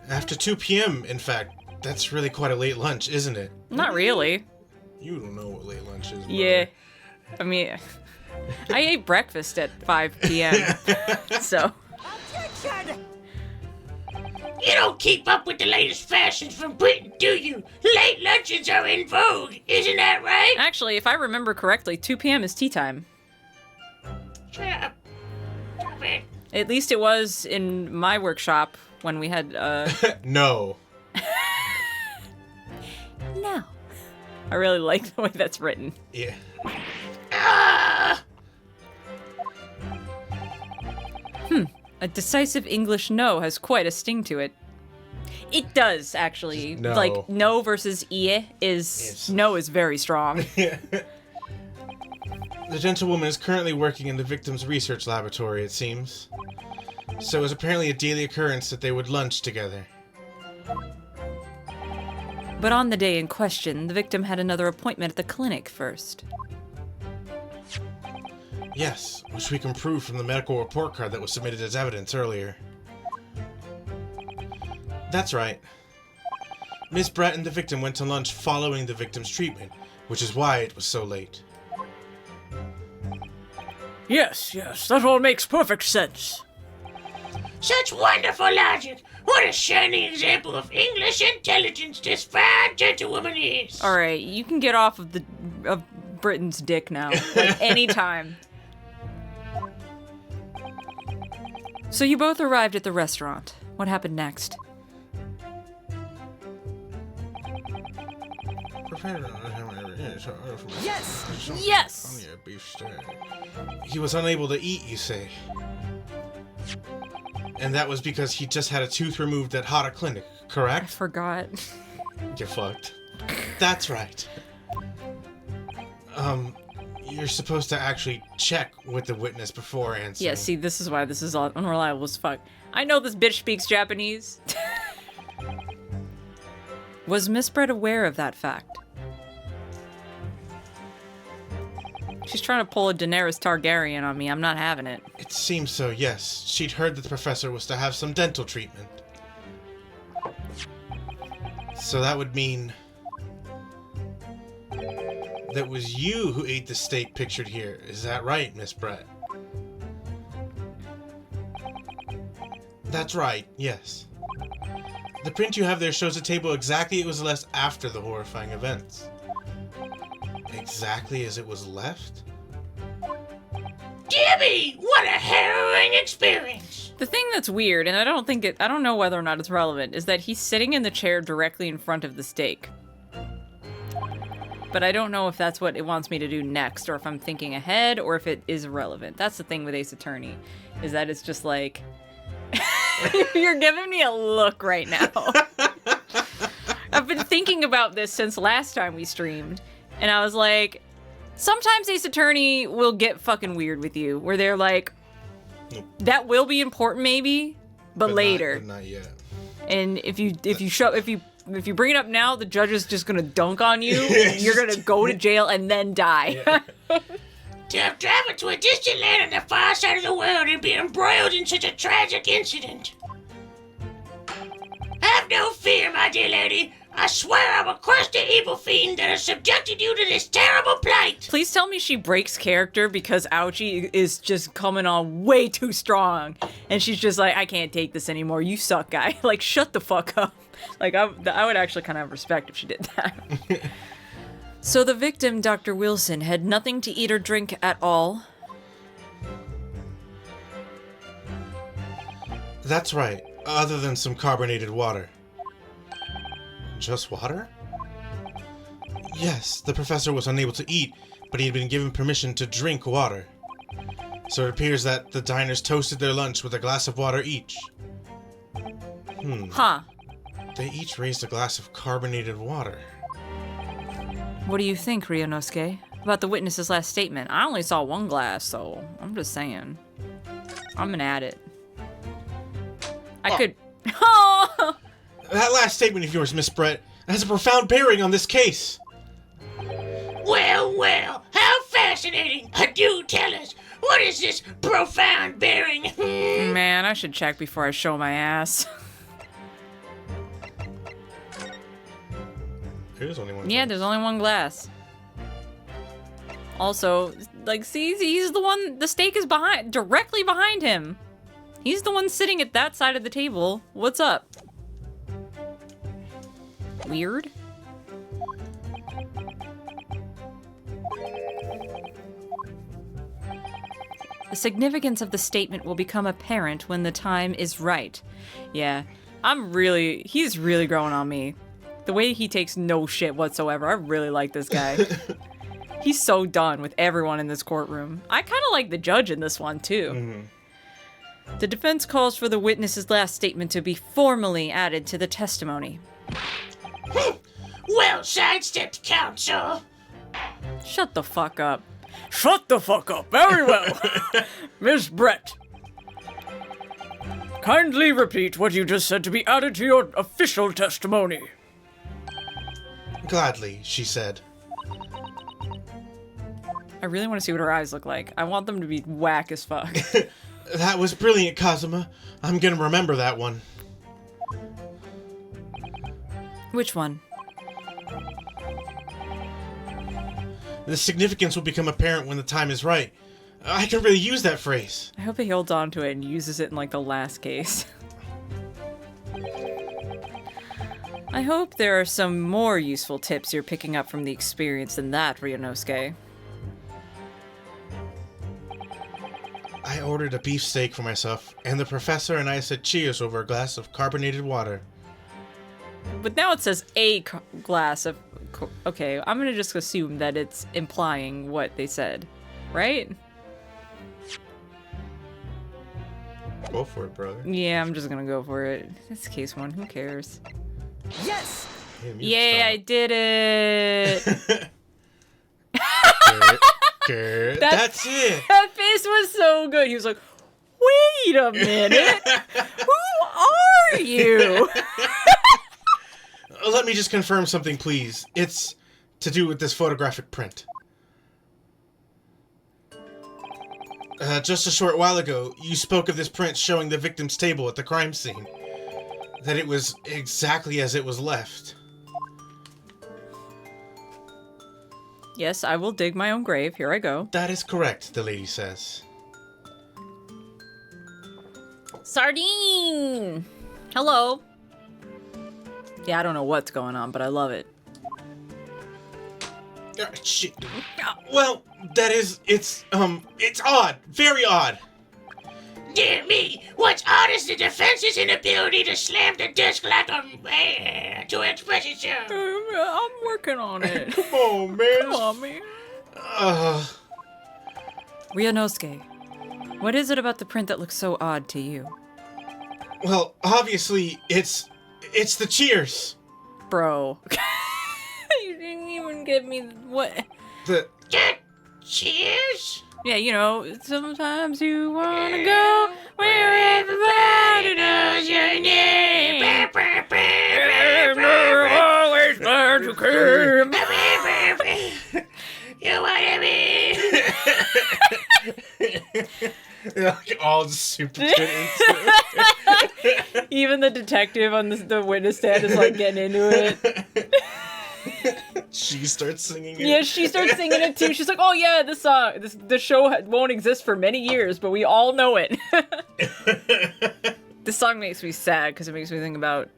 After 2 p.m., in fact. That's really quite a late lunch, isn't it? Not really. You don't know what late lunch is, brother. Yeah. I mean, I ate breakfast at 5 p.m. So. You don't keep up with the latest fashions from Britain, do you? Late lunches are in vogue, isn't that right? Actually, if I remember correctly, 2 p.m. is tea time. Shut up. Stop it. At least it was in my workshop when we had, No. No. I really like the way that's written. Yeah. A decisive English no has quite a sting to it. It does, actually. No. Like, no versus ie is... No is very strong. The gentlewoman is currently working in the victim's research laboratory, it seems. So it was apparently a daily occurrence that they would lunch together. But on the day in question, the victim had another appointment at the clinic first. Yes, which we can prove from the medical report card that was submitted as evidence earlier. That's right. Miss Brett and the victim went to lunch following the victim's treatment, which is why it was so late. Yes, that all makes perfect sense. Such wonderful logic. What a shining example of English intelligence this fine gentlewoman is. Alright, you can get off of Britain's dick now. Like, anytime. So you both arrived at the restaurant. What happened next? Yes! Yes! He was unable to eat, you say? And that was because he just had a tooth removed at Hata Clinic, I correct? forgot. Get fucked. That's right. You're supposed to actually check with the witness before answering. Yeah, see, this is why this is all unreliable as fuck. I know this bitch speaks Japanese. Was Miss Brett aware of that fact? She's trying to pull a Daenerys Targaryen on me. I'm not having it. It seems so, yes. She'd heard that the professor was to have some dental treatment. So that would mean... that was you who ate the steak pictured here. Is that right, Miss Brett? That's right, yes. The print you have there shows the table exactly as it was left after the horrifying events. Exactly as it was left? Gibby, what a harrowing experience. The thing that's weird, and I don't know whether or not it's relevant, is that he's sitting in the chair directly in front of the steak. But I don't know if that's what it wants me to do next, or if I'm thinking ahead, or if it is irrelevant. That's the thing with Ace Attorney, is that it's just like... You're giving me a look right now. I've been thinking about this since last time we streamed, and I was like, sometimes Ace Attorney will get fucking weird with you, where they're like, Nope. that will be important maybe, but later. Not yet. And if you bring it up now, the judge is just gonna dunk on you. And you're gonna go to jail and then die. to have traveled to a distant land on the far side of the world and be embroiled in such a tragic incident. Have no fear, my dear lady. I swear I will crush the evil fiend that has subjected you to this terrible plight. Please tell me she breaks character because Ouchie is just coming on way too strong. And she's just like, I can't take this anymore. You suck, guy. Like, shut the fuck up. Like, I would actually kind of have respect if she did that. So the victim, Dr. Wilson, had nothing to eat or drink at all? That's right, other than some carbonated water. Just water? Yes, the professor was unable to eat, but he had been given permission to drink water. So it appears that the diners toasted their lunch with a glass of water each. Huh. They each raised a glass of carbonated water. What do you think, Ryunosuke, about the witness's last statement? I only saw one glass, so I'm just saying. I'm gonna add it. I could... Oh! That last statement of yours, Miss Brett, has a profound bearing on this case. Well, how fascinating. Do tell us, what is this profound bearing? Man, I should check before I show my ass. There's only one. Yeah, there's only one glass. Also, like, see, he's the one, the steak is directly behind him. He's the one sitting at that side of the table. What's up? Weird. The significance of the statement will become apparent when the time is right. Yeah, he's really growing on me. The way he takes no shit whatsoever. I really like this guy. He's so done with everyone in this courtroom. I kind of like the judge in this one, too. Mm-hmm. The defense calls for the witness's last statement to be formally added to the testimony. Well sidestepped, counsel. Shut the fuck up. Shut the fuck up. Very well. Miss Brett. Kindly repeat what you just said to be added to your official testimony. Gladly, she said. I really want to see what her eyes look like. I want them to be whack as fuck. That was brilliant, Kazuma. I'm gonna remember that one. Which one? The significance will become apparent when the time is right. I can really use that phrase. I hope he holds on to it and uses it in, like, the last case. I hope there are some more useful tips you're picking up from the experience than that, Ryunosuke. I ordered a beef steak for myself, and the professor and I said cheers over a glass of carbonated water. But now it says a glass of... Okay, I'm gonna just assume that it's implying what they said, right? Go for it, brother. Yeah, I'm just gonna go for it. It's case one, who cares? Yes! Yay, I did it! That's it! That face was so good. He was like, wait a minute! Who are you? Let me just confirm something, please. It's to do with this photographic print. Just a short while ago, you spoke of this print showing the victim's table at the crime scene. That it was exactly as it was left. Yes, I will dig my own grave. Here I go. That is correct, the lady says. Sardine! Hello. Yeah, I don't know what's going on, but I love it. Shit. Well, that is, it's odd. Very odd. Dear me, what's odd is the defense's inability to slam the desk like a man to express itself. I'm working on it. Come on, man. Come on, man. Ryunosuke, what is it about the print that looks so odd to you? Well, obviously, it's the cheers. Bro. You didn't even give me what... Cheers? Yeah, you know, sometimes you wanna go where everybody knows your name. Always glad you came. You what I mean? They're like all just super good into it. Even the detective on the witness stand is like getting into it. She starts singing it. Yeah, she starts singing it too. She's like, "Oh yeah, this show won't exist for many years, but we all know it." This song makes me sad because it makes me think about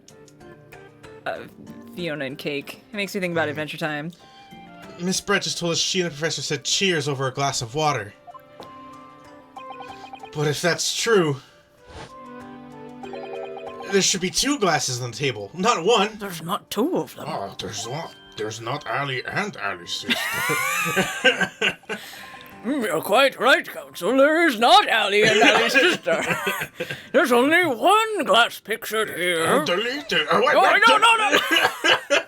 Fiona and Cake. It makes me think about Adventure Time. Miss Brett just told us she and the professor said cheers over a glass of water. But if that's true, there should be 2 glasses on the table, not 1. There's not 2 of them. Oh, there's not Ali and Ali's sister. You're quite right, Counsel. There is not Ali and Ali's sister. There's only 1 glass pictured here. Oh, delete it. Oh, No.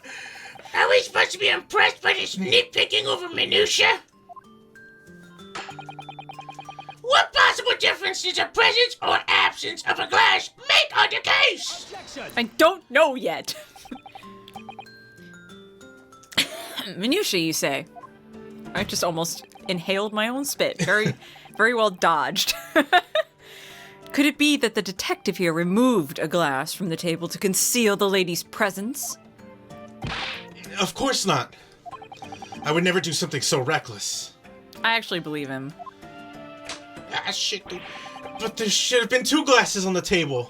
Are we supposed to be impressed by this nitpicking over minutia? What possible difference does the presence or absence of a glass make on the case? I don't know yet. Minutia, you say? I just almost inhaled my own spit. Very, very well dodged. Could it be that the detective here removed a glass from the table to conceal the lady's presence? Of course not. I would never do something so reckless. I actually believe him. Ah, shit, dude. But there should have been 2 glasses on the table.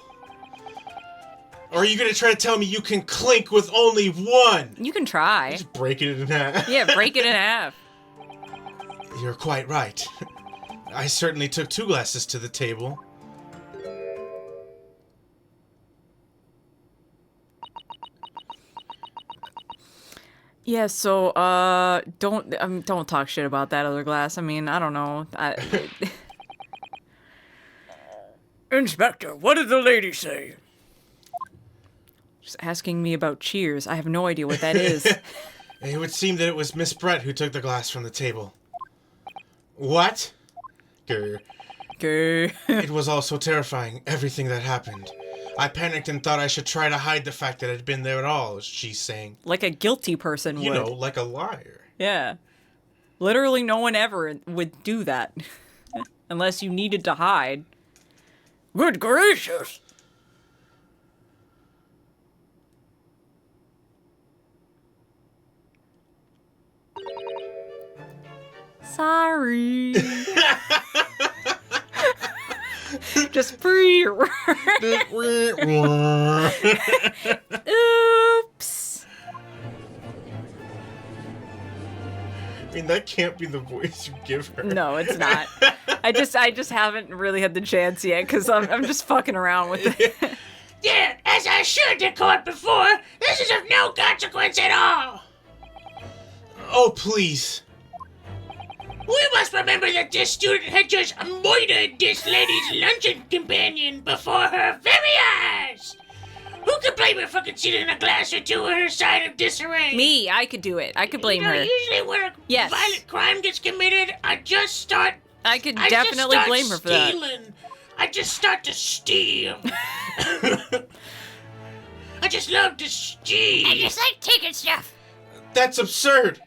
Or are you gonna try to tell me you can clink with only 1? You can try. Just break it in half. Yeah, break it in half. You're quite right. I certainly took 2 glasses to the table. Yeah, so don't talk shit about that other glass. I mean, I don't know. Inspector, what did the lady say? She's asking me about cheers. I have no idea what that is. It would seem that it was Miss Brett who took the glass from the table. What? Grr. Okay. It was all so terrifying, everything that happened. I panicked and thought I should try to hide the fact that I'd been there at all, she's saying. Like a guilty person would. You know, like a liar. Yeah. Literally no one ever would do that. Unless you needed to hide. Good gracious! Sorry. Just pre. Oops. I mean, that can't be the voice you give her. No, it's not. I just haven't really had the chance yet because I'm just fucking around with it. Yeah, as I assured the court before, this is of no consequence at all. Oh, please. We must remember that this student had just murdered this lady's luncheon companion before her very eyes. Who could blame her for concealing a glass or 2 in her side of disarray? Me, I could do it. I could blame her. Usually when a Yes. violent crime gets committed, I could definitely blame her for that. I just start to steal. I just love to steal. I just like taking stuff. That's absurd.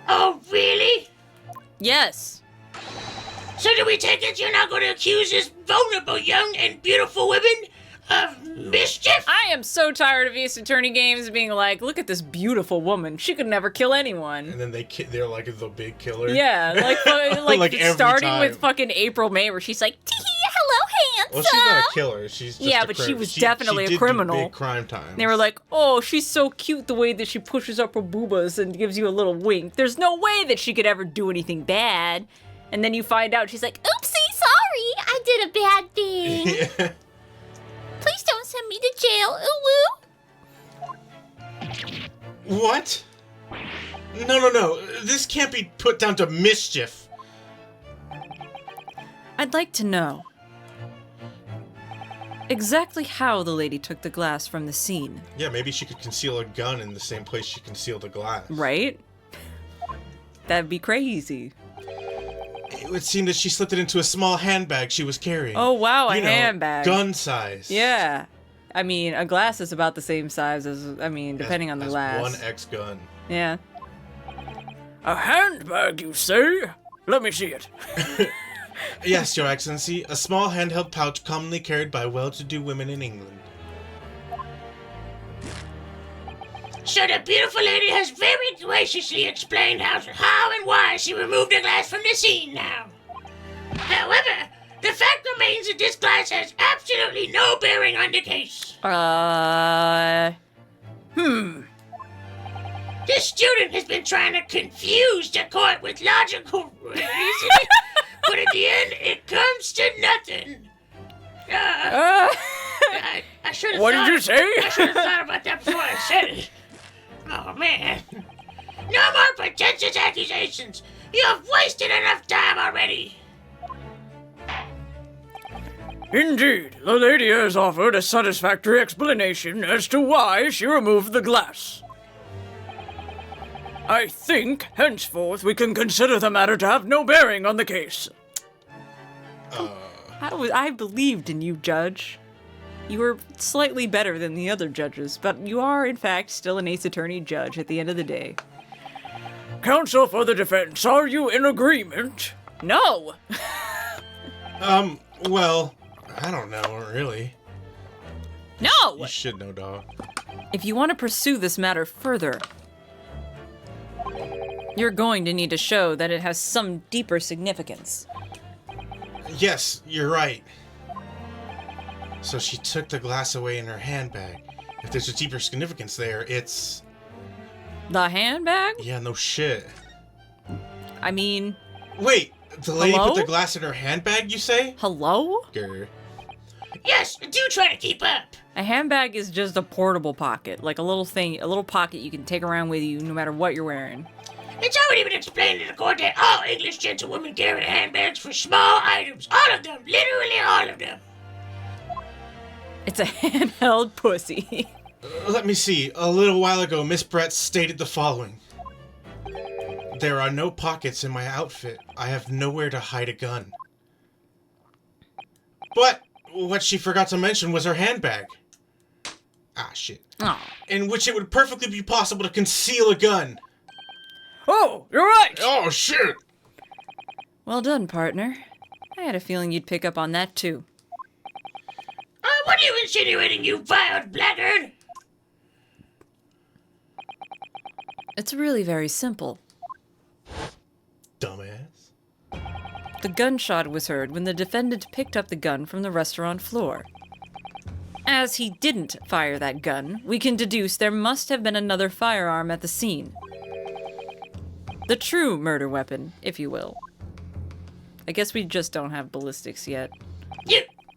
Oh, really? Yes. So do we take it you're not going to accuse this vulnerable young and beautiful woman of mischief? I am so tired of Ace Attorney games being like, look at this beautiful woman. She could never kill anyone. And then they're like the big killer. Yeah, like, Like every starting time. with fucking April May where she's like, tee hello, handsome. Well, she's not a killer. She's just Yeah, a but she criminal. was definitely a did do criminal. big crime times. They were like, oh, she's so cute the way that she pushes up her boobas and gives you a little wink. There's no way that she could ever do anything bad. And then you find out she's like, oopsie, sorry, I did a bad thing. Yeah. Please don't send me to jail, Uwu. What? No. This can't be put down to mischief. I'd like to know exactly how the lady took the glass from the scene. Yeah, maybe she could conceal a gun in the same place she concealed a glass. Right? That'd be crazy. It would seem that she slipped it into a small handbag she was carrying. Oh, wow, a You know, handbag. Gun size. Yeah. I mean, a glass is about the same size as, depending on the glass. 1X gun. Yeah. A handbag, you say? Let me see it. Yes, Your Excellency, a small handheld pouch commonly carried by well-to-do women in England. So the beautiful lady has very graciously explained how and why she removed the glass from the scene now. However, the fact remains that this glass has absolutely no bearing on the case. This student has been trying to confuse the court with logical reasoning, but at the end, it comes to nothing. I should have What did you say? I should have thought about that before I said it. Oh, man. No more pretentious accusations. You have wasted enough time already. Indeed, the lady has offered a satisfactory explanation as to why she removed the glass. I think, henceforth, we can consider the matter to have no bearing on the case. I believed in you, Judge. You were slightly better than the other judges, but you are, in fact, still an Ace Attorney judge at the end of the day. Counsel for the defense, are you in agreement? No! Well, I don't know, really. No! You should know, dog. If you want to pursue this matter further, you're going to need to show that it has some deeper significance. Yes, you're right. So she took the glass away in her handbag. If there's a deeper significance there, it's... The handbag? Yeah, no shit. I mean, Wait, the lady Hello? put the glass in her handbag, you say? hello? Grr. Yes, do try to keep up. A handbag is just a portable pocket, like a little thing, a little pocket you can take around with you no matter what you're wearing. It's already been explained in the court that all English gentlewomen carry handbags for small items. All of them. Literally all of them. It's a handheld pussy. Let me see. A little while ago, Miss Brett stated the following. There are no pockets in my outfit. I have nowhere to hide a gun. But what she forgot to mention was her handbag. Ah, shit. Oh. In which it would perfectly be possible to conceal a gun. Oh, you're right! Oh, shit! Well done, partner. I had a feeling you'd pick up on that too. What are you insinuating, you vile blackguard? It's really very simple. Dumbass. The gunshot was heard when the defendant picked up the gun from the restaurant floor. As he didn't fire that gun, we can deduce there must have been another firearm at the scene. The true murder weapon, if you will. I guess we just don't have ballistics yet.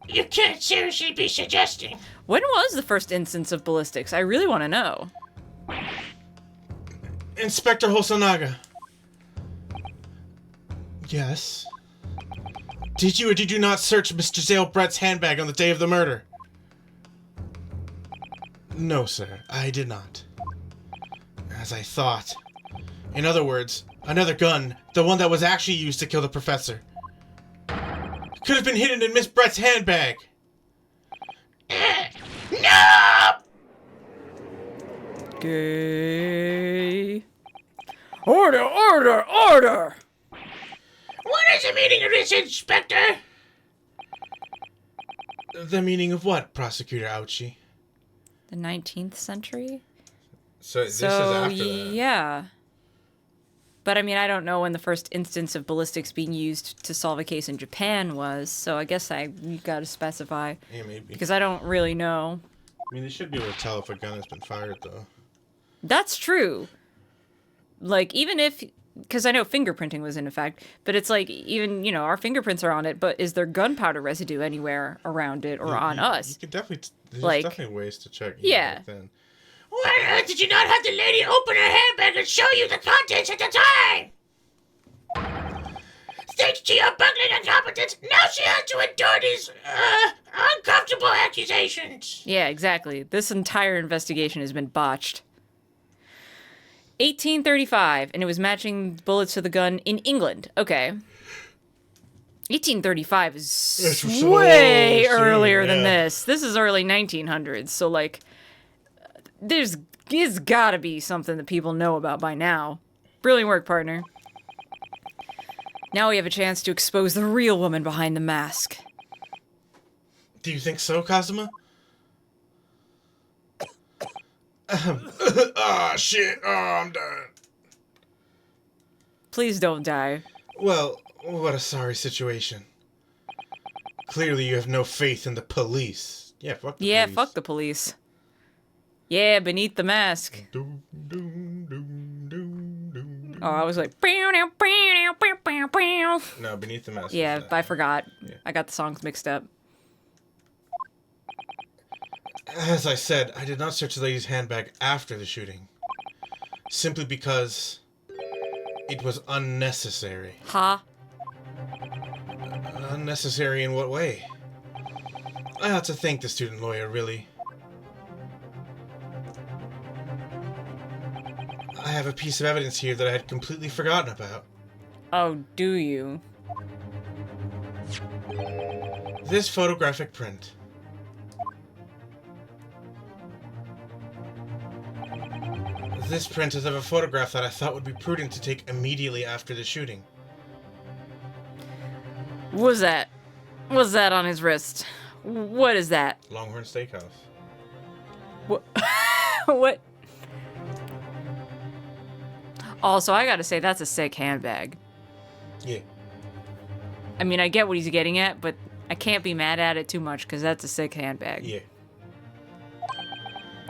You can't seriously be suggesting. When was the first instance of ballistics? I really want to know. Inspector Hosonaga. Yes? Did you or did you not search Mr. Zale Brett's handbag on the day of the murder? No, sir, I did not. As I thought. In other words, another gun, the one that was actually used to kill the professor, could have been hidden in Miss Brett's handbag. No! Gay. Order, order, order! What is the meaning of this, Inspector? The meaning of what, Prosecutor Ouchie? The 19th century? So this So, is after that. yeah. But I mean, I don't know when the first instance of ballistics being used to solve a case in Japan was, so I guess you gotta specify. Yeah, maybe. Because I don't really know. I mean, they should be able to tell if a gun has been fired, though. That's true. Like, even if... Because I know fingerprinting was in effect, but it's like, even, our fingerprints are on it, but is there gunpowder residue anywhere around it or on us? You can definitely... There's Like- definitely ways to check. Yeah. Back then. Why on earth did you not have the lady open her handbag and show you the contents at the time? Thanks to your bungling incompetence, now she has to endure these, uncomfortable accusations. Yeah, exactly. This entire investigation has been botched. 1835, and it was matching bullets to the gun in England. Okay. 1835 is It's so way soon, earlier than yeah. this. This is early 1900s, so, like, there's gotta be something that people know about by now. Brilliant work, partner. Now we have a chance to expose the real woman behind the mask. Do you think so, Kazuma? Shit. Oh, I'm done. Please don't die. Well, what a sorry situation. Clearly you have no faith in the police. Yeah, fuck the police. Fuck the police. Yeah, beneath the mask. Doom, doom, doom, doom, doom. Oh, I was like... No, beneath the mask. Yeah, I forgot. Yeah. I got the songs mixed up. As I said, I did not search the lady's handbag after the shooting. Simply because it was unnecessary. Ha? Unnecessary in what way? I ought to thank the student lawyer, really. I have a piece of evidence here that I had completely forgotten about. Oh, do you? This photographic print. This print is of a photograph that I thought would be prudent to take immediately after the shooting. What's that? What's that on his wrist? What is that? Longhorn Steakhouse. What? What? Also, I gotta say, that's a sick handbag. Yeah. I mean, I get what he's getting at, but I can't be mad at it too much, because that's a sick handbag. Yeah.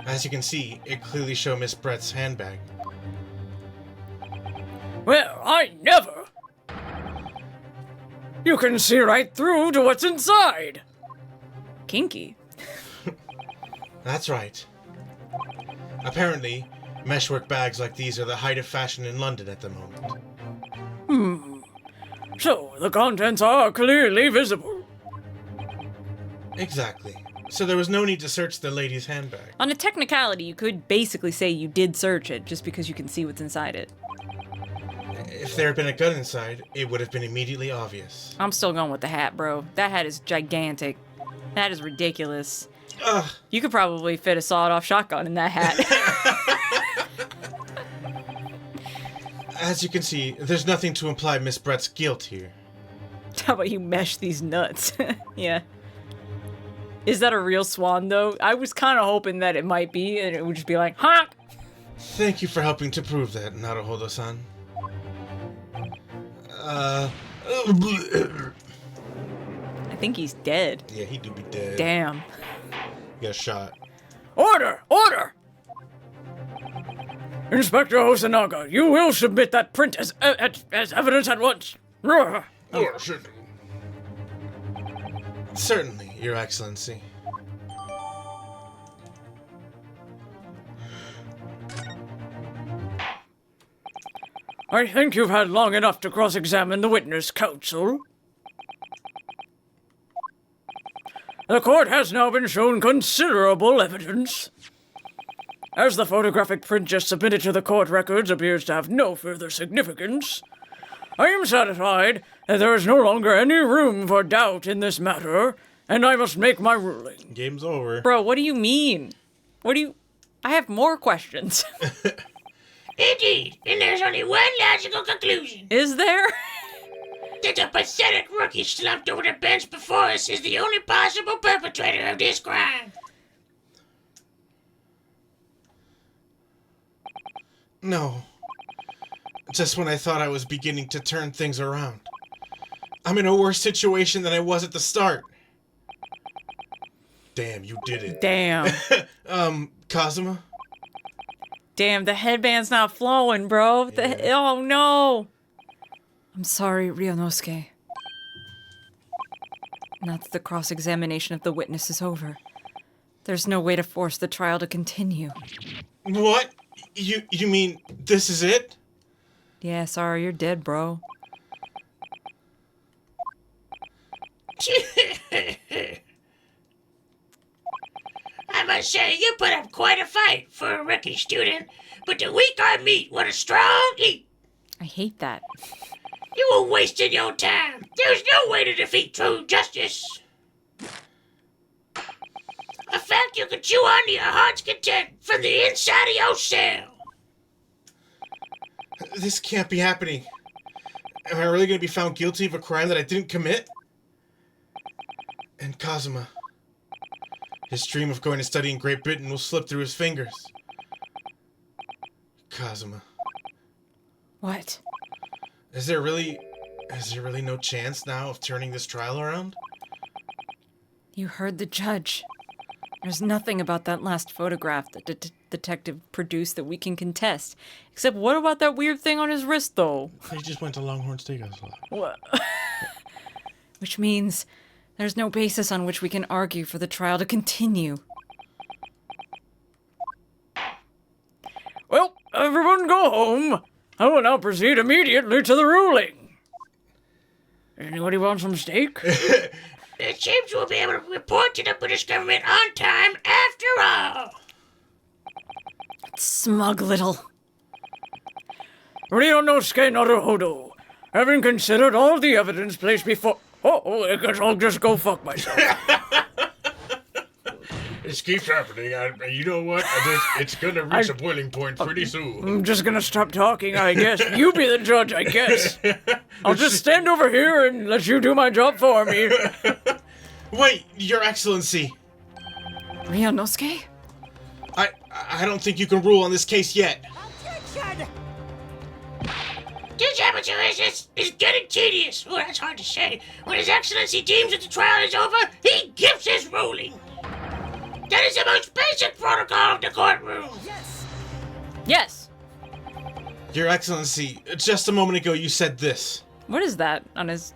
As you can see, it clearly shows Miss Brett's handbag. Well, I never. You can see right through to what's inside. Kinky. That's right. Apparently, meshwork bags like these are the height of fashion in London at the moment. So, the contents are clearly visible. Exactly. So there was no need to search the lady's handbag. On a technicality, you could basically say you did search it, just because you can see what's inside it. If there had been a gun inside, it would have been immediately obvious. I'm still going with the hat, bro. That hat is gigantic. That is ridiculous. Ugh. You could probably fit a sawed-off shotgun in that hat. As you can see, there's nothing to imply Miss Brett's guilt here. How about you mesh these nuts? Yeah. Is that a real swan, though? I was kind of hoping that it might be, and it would just be like, huh? Thank you for helping to prove that, Naruhodo-san. I think he's dead. Yeah, he do be dead. Damn. He got shot. Order! Order! Inspector Hosanaga, you will submit that print as evidence at once. Oh, sure. Certainly, Your Excellency. I think you've had long enough to cross-examine the witness, counsel. The court has now been shown considerable evidence. As the photographic print just submitted to the court records appears to have no further significance, I am satisfied that there is no longer any room for doubt in this matter, and I must make my ruling. Game's over. Bro, what do you mean? I have more questions. Indeed, and there's only one logical conclusion. Is there? That the pathetic rookie slumped over the bench before us is the only possible perpetrator of this crime. No. Just when I thought I was beginning to turn things around. I'm in a worse situation than I was at the start. Damn, you did it. Damn. Kazuma? Damn, the headband's not flowing, bro. Oh, no. I'm sorry, Ryunosuke. Now that the cross-examination of the witness is over, there's no way to force the trial to continue. What? You mean this is it? Yeah, sorry, you're dead, bro. I must say, you put up quite a fight for a rookie student, but the weak I meet want a strong eat. I hate that. You were wasting your time. There's no way to defeat true justice. A fact you can chew on to your heart's content from the inside of your cell. This can't be happening. Am I really going to be found guilty of a crime that I didn't commit? And Kazuma. His dream of going to study in Great Britain will slip through his fingers. Kazuma. What? Is there really no chance now of turning this trial around? You heard the judge. There's nothing about that last photograph that the detective produced that we can contest. Except what about that weird thing on his wrist, though? He just went to Longhorn Steakhouse. What? Which means there's no basis on which we can argue for the trial to continue. Well, everyone go home. I will now proceed immediately to the ruling. Anybody want some steak? It seems we'll be able to report to the British government on time after all. Smug little. Ryunosuke Naruhodo, having considered all the evidence placed before... Oh, I guess I'll just go fuck myself. This keeps happening. You know what? It's gonna reach a boiling point pretty soon. I'm just gonna stop talking, I guess. You be the judge, I guess. I'll just stand over here and let you do my job for me. Wait, Your Excellency. Ryunosuke? I don't think you can rule on this case yet. This amateurist is getting tedious. Oh, that's hard to say. When His Excellency deems that the trial is over, he gives his ruling. That is the most basic protocol of the courtroom. Yes. Your Excellency, just a moment ago you said this. What is that on his...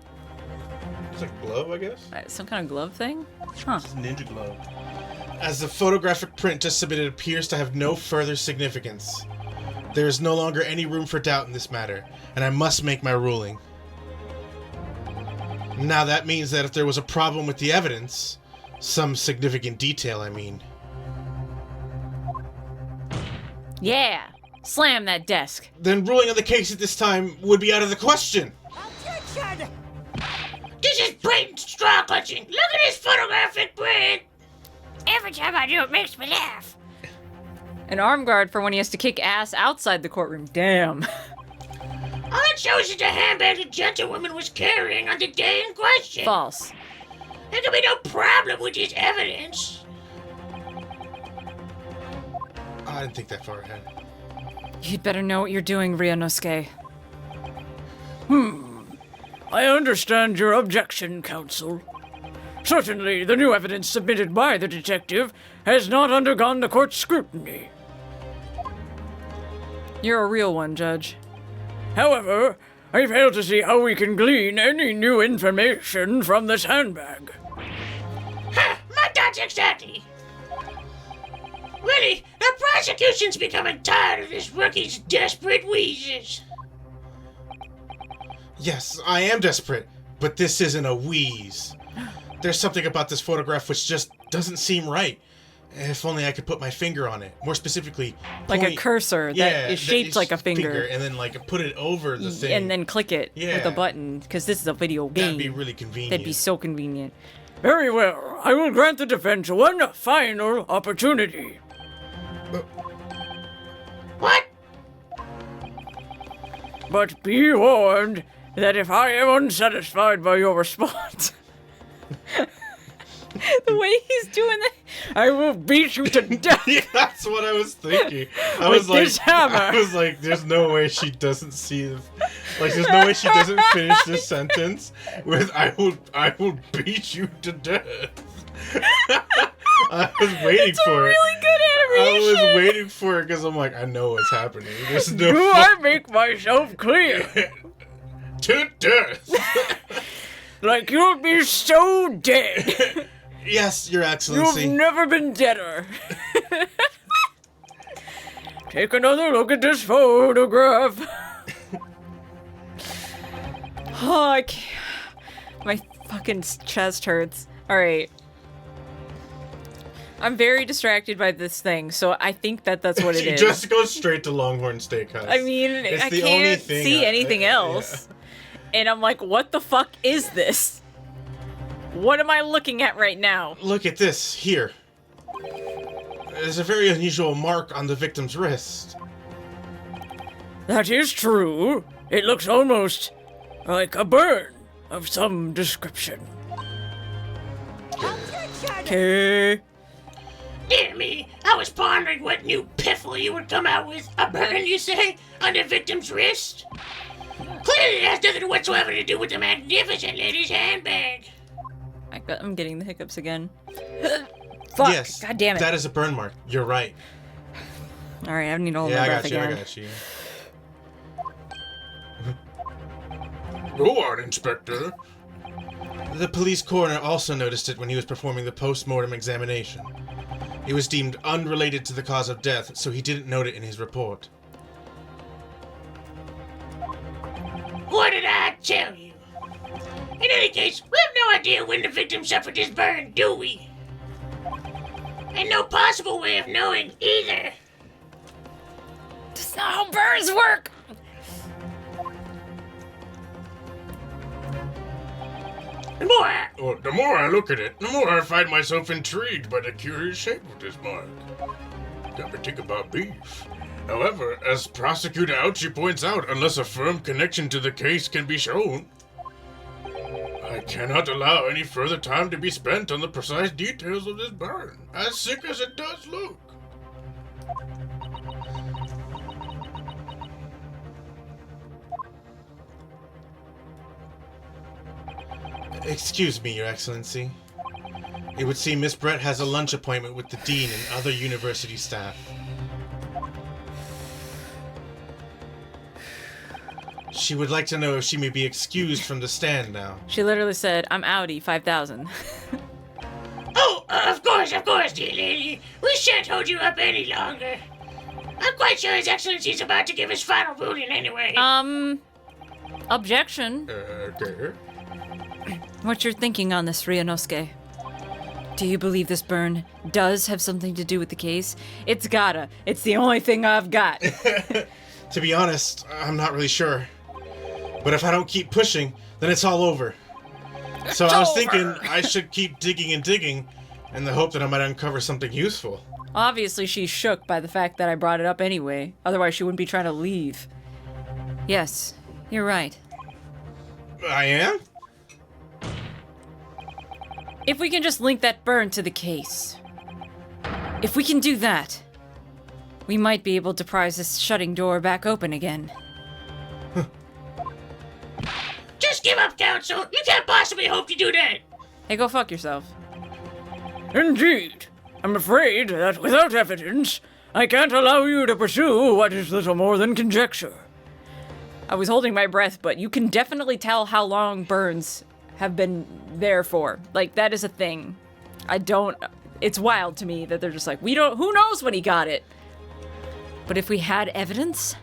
It's like a glove, I guess? some kind of glove thing? Huh. It's a ninja glove. As the photographic print just submitted appears to have no further significance, there is no longer any room for doubt in this matter, and I must make my ruling. Now that means that if there was a problem with the evidence, some significant detail, I mean. Yeah. Slam that desk. Then ruling on the case at this time would be out of the question. This is blatant straw clutching. Look at this photographic print. Every time I do, it makes me laugh. An arm guard for when he has to kick ass outside the courtroom. Damn. All it shows is the handbag the gentlewoman was carrying on the day in question. False. There could be no problem with this evidence. I didn't think that far ahead. You'd better know what you're doing, Ryunosuke. I understand your objection, counsel. Certainly, the new evidence submitted by the detective has not undergone the court's scrutiny. You're a real one, Judge. However, I fail to see how we can glean any new information from this handbag. Ha! My thoughts exactly. Really, the prosecution's becoming tired of this rookie's desperate wheezes. Yes, I am desperate, but this isn't a wheeze. There's something about this photograph which just doesn't seem right. If only I could put my finger on it. More specifically, Like a cursor that is shaped like a finger. And then like put it over the thing. And then click it with Yeah. a button, because this is a video game. That'd be really convenient. That'd be so convenient. Very well. I will grant the defense one final opportunity. What? But be warned that if I am unsatisfied by your response, The way he's doing that. I will beat you to death. Yeah, that's what I was thinking. I With was like, this hammer. I was like, there's no way she doesn't see this. Like, there's no way she doesn't finish this sentence with "I will beat you to death." I was waiting for it. Really good I animation. was waiting for it because I'm like, I know what's happening. There's no Do I make myself clear? to death. Like you'll be so dead. Yes, Your You've Excellency. never been deader. Take another look at this photograph. Oh, I can't. My fucking chest hurts. Alright. I'm very distracted by this thing, so I think that's what it She is. just goes straight to Longhorn Steakhouse. I mean, It's I the only can't thing see I- anything else. And I'm like, what the fuck is this? What am I looking at right now? Look at this here. There's a very unusual mark on the victim's wrist. That is true. It looks almost like a burn of some description. Okay. Dear me, I was pondering what new piffle you would come out with. A burn, you say, on the victim's wrist? Clearly it has nothing whatsoever to do with the magnificent lady's handbag. I'm getting the hiccups again. Fuck. Yes. God damn it. That is a burn mark. You're right. All right, I need to hold Yeah, my I breath got you. again. I got you. Go on, Inspector. The police coroner also noticed it when he was performing the post-mortem examination. It was deemed unrelated to the cause of death, so he didn't note it in his report. What did I tell you? In any case, we have no idea when the victim suffered this burn, do we? And no possible way of knowing either. That's not how burns work! The more I look at it, the more I find myself intrigued by the curious shape of this mark. Got me think about beef. However, as Prosecutor Ouchie points out, unless a firm connection to the case can be shown, I cannot allow any further time to be spent on the precise details of this burn, as sick as it does look. Excuse me, Your Excellency. It would seem Miss Brett has a lunch appointment with the dean and other university staff. She would like to know if she may be excused from the stand now. She literally said, I'm outie, 5,000. Oh, of course, dear lady. We shan't hold you up any longer. I'm quite sure His Excellency's about to give his final ruling anyway. Objection. Okay. What's your thinking on this, Ryunosuke? Do you believe this burn does have something to do with the case? It's gotta. It's the only thing I've got. To be honest, I'm not really sure. But if I don't keep pushing, then it's all over. So I was thinking I should keep digging and digging in the hope that I might uncover something useful. Obviously, she's shook by the fact that I brought it up anyway. Otherwise, she wouldn't be trying to leave. Yes, you're right. I am? If we can just link that burn to the case. If we can do that, we might be able to prise this shutting door back open again. Just give up, counsel. You can't possibly hope to do that. Hey, go fuck yourself. Indeed. I'm afraid that without evidence, I can't allow you to pursue what is little more than conjecture. I was holding my breath, but you can definitely tell how long burns have been there for. Like, that is a thing. It's wild to me that they're just like, who knows when he got it? But if we had evidence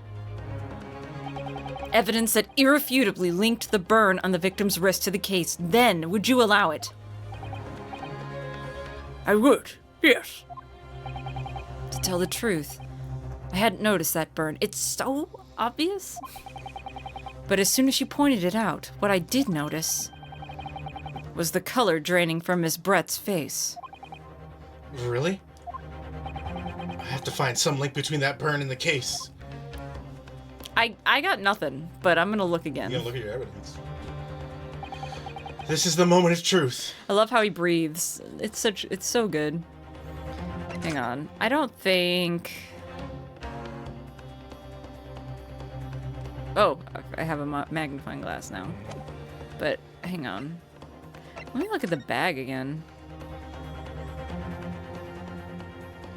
that irrefutably linked the burn on the victim's wrist to the case, then would you allow it? I would, yes. To tell the truth, I hadn't noticed that burn. It's so obvious. But as soon as she pointed it out, what I did notice was the color draining from Miss Brett's face. Really? I have to find some link between that burn and the case. I got nothing, but I'm gonna look again. You gotta look at your evidence. This is the moment of truth. I love how he breathes. It's so good. Hang on. I don't think... Oh, I have a magnifying glass now. But, hang on. Let me look at the bag again.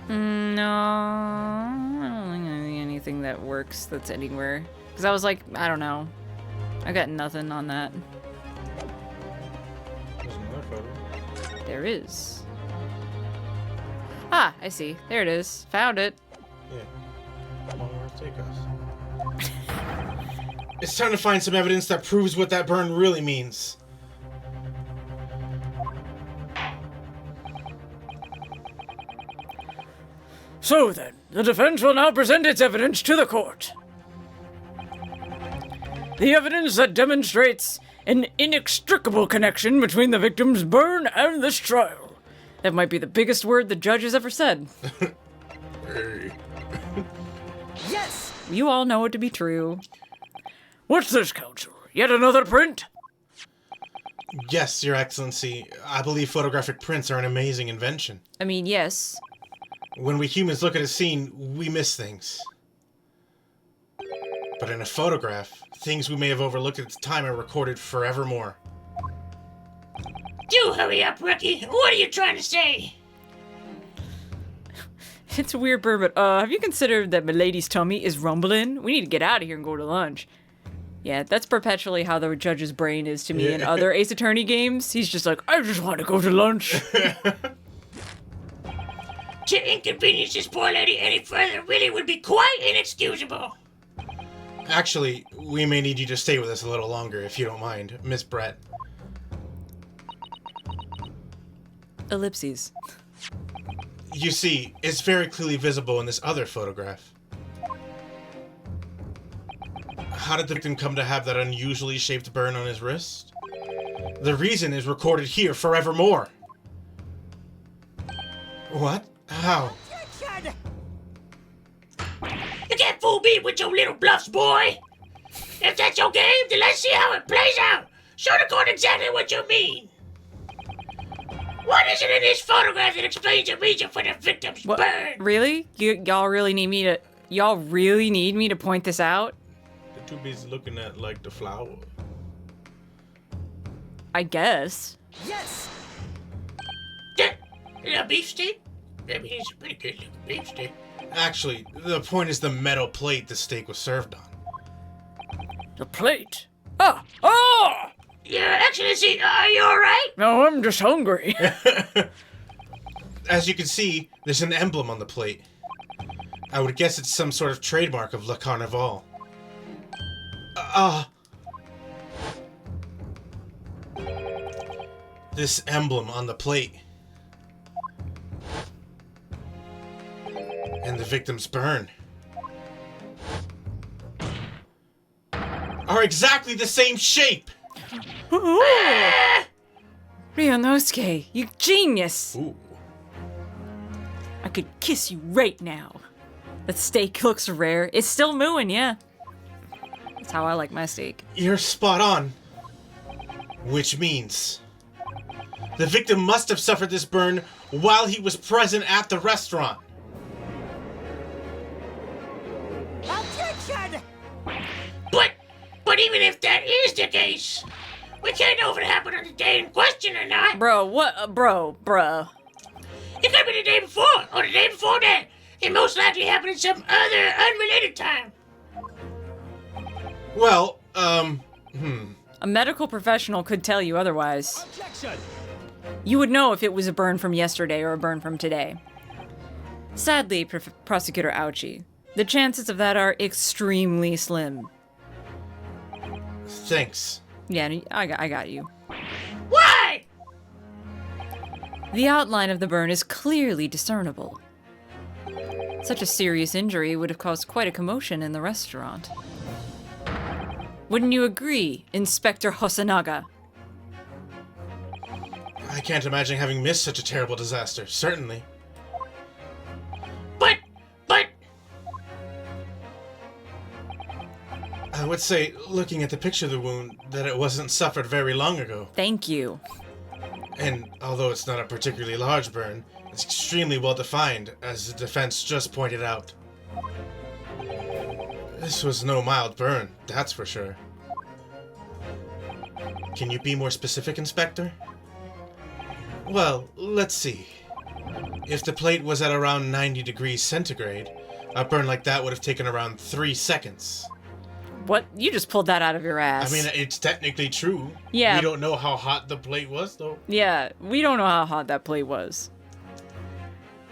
No, I don't think anything that works that's anywhere. Because I was like, I don't know. I got nothing on that. There's another photo. There is. Ah, I see. There it is. Found it. Yeah. Come on, where to take us? It's time to find some evidence that proves what that burn really means. So then, the defense will now present its evidence to the court. The evidence that demonstrates an inextricable connection between the victim's burn and this trial. That might be the biggest word the judge has ever said. Hey. You all know it to be true. What's this, counsel? yet another print? Yes, Your Excellency. I believe photographic prints are an amazing invention. I mean, yes. When we humans look at a scene, we miss things. But in a photograph, things we may have overlooked at the time are recorded forevermore. Do hurry up, Rookie. What are you trying to say? It's a weird bird, but have you considered that Milady's tummy is rumbling? We need to get out of here and go to lunch. Yeah, that's perpetually how the judge's brain is to me in other Ace Attorney games. He's just like, I just want to go to lunch. To inconvenience this poor lady any further really would be quite inexcusable. Actually, we may need you to stay with us a little longer, if you don't mind, Miss Brett. Ellipses. You see, it's very clearly visible in this other photograph. How did the victim come to have that unusually shaped burn on his wrist? The reason is recorded here forevermore. What? How? You can't fool me with your little bluffs, boy. If that's your game, then let's see how it plays out. Show the court exactly what you mean. What is it in this photograph that explains the reason for the victim's What? burn? Really? Y'all really need me to... Y'all really need me to point this out? They're too busy looking at, like, the flower. I guess. A beefsteak? I mean, it's a pretty good looking beefsteak. Actually, the point is the metal plate the steak was served on. The plate. Ah! Your Excellency, are you alright? No, I'm just hungry. As you can see, there's an emblem on the plate. I would guess it's some sort of trademark of Le Carnival. This emblem on the plate. And the victim's burn are exactly the same shape! Ryunosuke, you genius! Ooh. I could kiss you right now. That steak looks rare. It's still mooing, yeah. That's how I like my steak. You're spot on. Which means the victim must have suffered this burn while he was present at the restaurant. But even if that is the case, we can't know if it happened on the day in question or not. Bro, what? Bruh. It could be the day before, or the day before that. It most likely happened at some other unrelated time. Well, A medical professional could tell you otherwise. Objection! You would know if it was a burn from yesterday or a burn from today. Sadly, Prosecutor Ouchie, the chances of that are extremely slim. thanks. Yeah, I got you. Why? The outline of the burn is clearly discernible. Such a serious injury would have caused quite a commotion in the restaurant. Wouldn't you agree, Inspector Hosonaga? I can't imagine having missed such a terrible disaster, certainly. But... I would say, looking at the picture of the wound, that it wasn't suffered very long ago. Thank you. And although it's not a particularly large burn, it's extremely well defined, as the defense just pointed out. This was no mild burn, that's for sure. Can you be more specific, Inspector? Well, let's see. If the plate was at around 90 degrees centigrade, a burn like that would have taken around 3 seconds. What? You just pulled that out of your ass. I mean, it's technically true. Yeah. We don't know how hot the plate was, though. Yeah, we don't know how hot that plate was.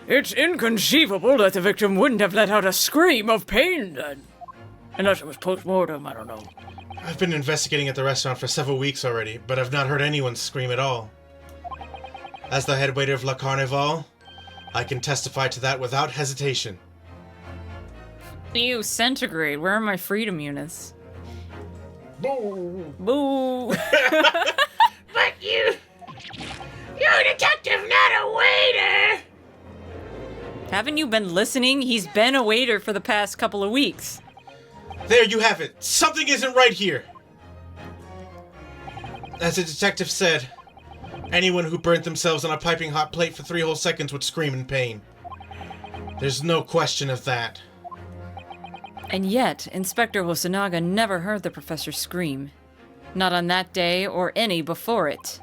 It's inconceivable that the victim wouldn't have let out a scream of pain then. Unless it was post-mortem, I don't know. I've been investigating at the restaurant for several weeks already, but I've not heard anyone scream at all. As the head waiter of La Carnival, I can testify to that without hesitation. Ew, centigrade. Where are my freedom units? Boo! Boo! But you're a detective, not a waiter! Haven't you been listening? He's been a waiter for the past couple of weeks. There you have it. Something isn't right here. As the detective said, anyone who burnt themselves on a piping hot plate for 3 whole seconds would scream in pain. There's no question of that. And yet, Inspector Hosonaga never heard the professor scream. Not on that day or any before it.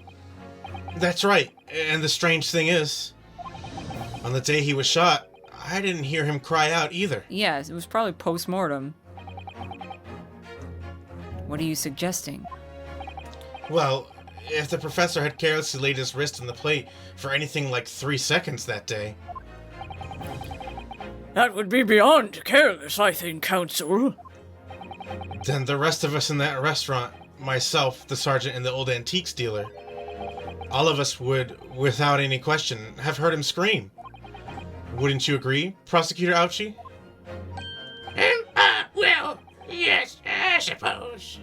That's right, and the strange thing is, on the day he was shot, I didn't hear him cry out either. Yeah, it was probably post-mortem. What are you suggesting? Well, if the professor had carelessly laid his wrist on the plate for anything like 3 seconds that day... That would be beyond careless, I think, Counsel. Then the rest of us in that restaurant, myself, the sergeant, and the old antiques dealer, all of us would, without any question, have heard him scream. Wouldn't you agree, Prosecutor Ouchie? Well, yes, I suppose.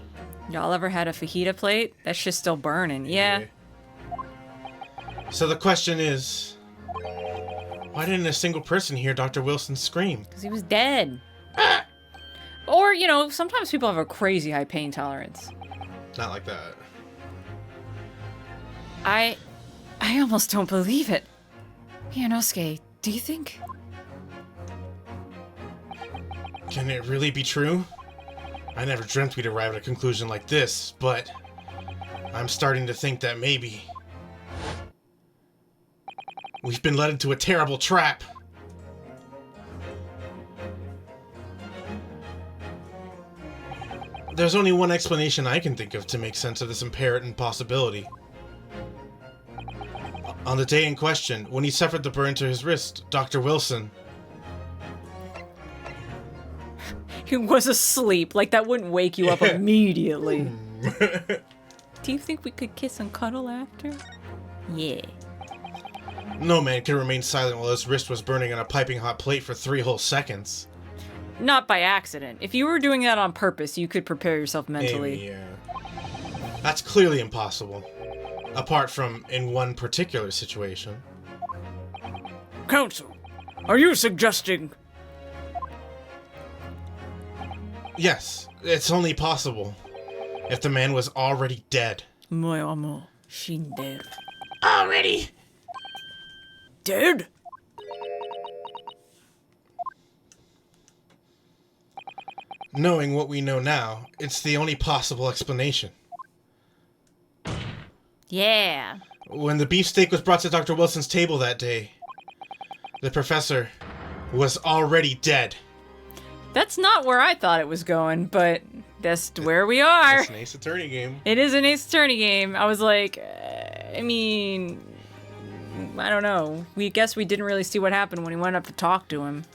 Y'all ever had a fajita plate? That shit's still burning. Yeah. So the question is, why didn't a single person hear Dr. Wilson scream? Because he was dead. Or, you know, sometimes people have a crazy high pain tolerance. Not like that. I almost don't believe it. Ionosuke, do you think? Can it really be true? I never dreamt we'd arrive at a conclusion like this, but I'm starting to think that maybe we've been led into a terrible trap. There's only one explanation I can think of to make sense of this apparent impossibility. On the day in question, when he suffered the burn to his wrist, Dr. Wilson... He was asleep. Like, that wouldn't wake you up immediately. Do you think we could kiss and cuddle after? Yeah. No man could remain silent while his wrist was burning on a piping hot plate for 3 whole seconds. Not by accident. If you were doing that on purpose, you could prepare yourself mentally. Maybe, yeah. That's clearly impossible. Apart from in one particular situation. Counsel, are you suggesting... Yes, it's only possible if the man was already dead. Moi amo, shinderu. Already? Dead? Knowing what we know now, it's the only possible explanation. Yeah. When the beefsteak was brought to Dr. Wilson's table that day, the professor was already dead. That's not where I thought it was going, but that's where we are. It's an Ace Attorney game. It is an Ace Attorney game. I was like, I mean, I don't know. We guess we didn't really see what happened when he went up to talk to him.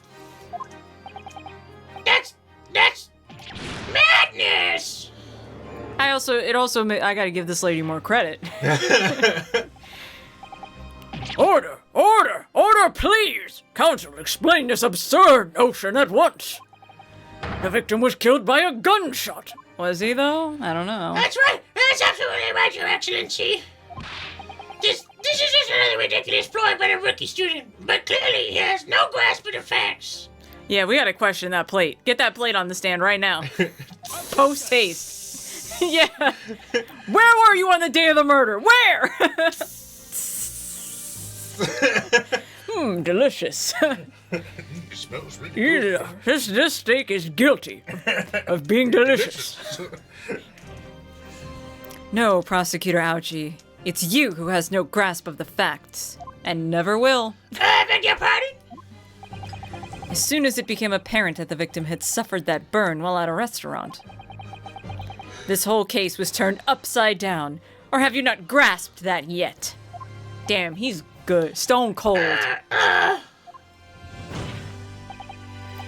That's madness! I gotta give this lady more credit. Order! Order! Order, please! Counsel, explain this absurd notion at once. The victim was killed by a gunshot. Was he, though? I don't know. That's right! That's absolutely right, Your Excellency! This is just another ridiculous ploy by the rookie student, but clearly he has no grasp of the facts. Yeah, we gotta question that plate. Get that plate on the stand right now. Post haste. Yeah. Where were you on the day of the murder? Where? Delicious. It smells really good. Yeah, this steak is guilty of being delicious. No, Prosecutor Ouchie. It's you who has no grasp of the facts. And never will. Beg your pardon? As soon as it became apparent that the victim had suffered that burn while at a restaurant, this whole case was turned upside down. Or have you not grasped that yet? Damn, he's good. Stone cold.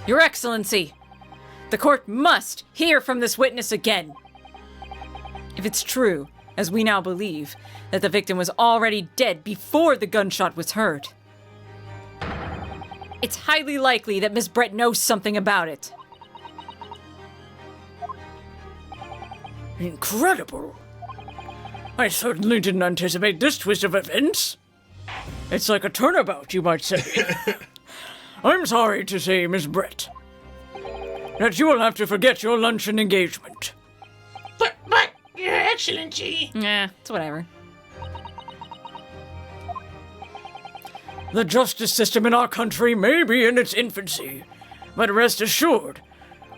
Your Excellency, the court must hear from this witness again. If it's true, as we now believe, that the victim was already dead before the gunshot was heard, it's highly likely that Miss Brett knows something about it. Incredible. I certainly didn't anticipate this twist of events. It's like a turnabout, you might say. I'm sorry to say, Miss Brett, that you will have to forget your luncheon engagement. But, Your Excellency. Yeah, it's whatever. The justice system in our country may be in its infancy, but rest assured,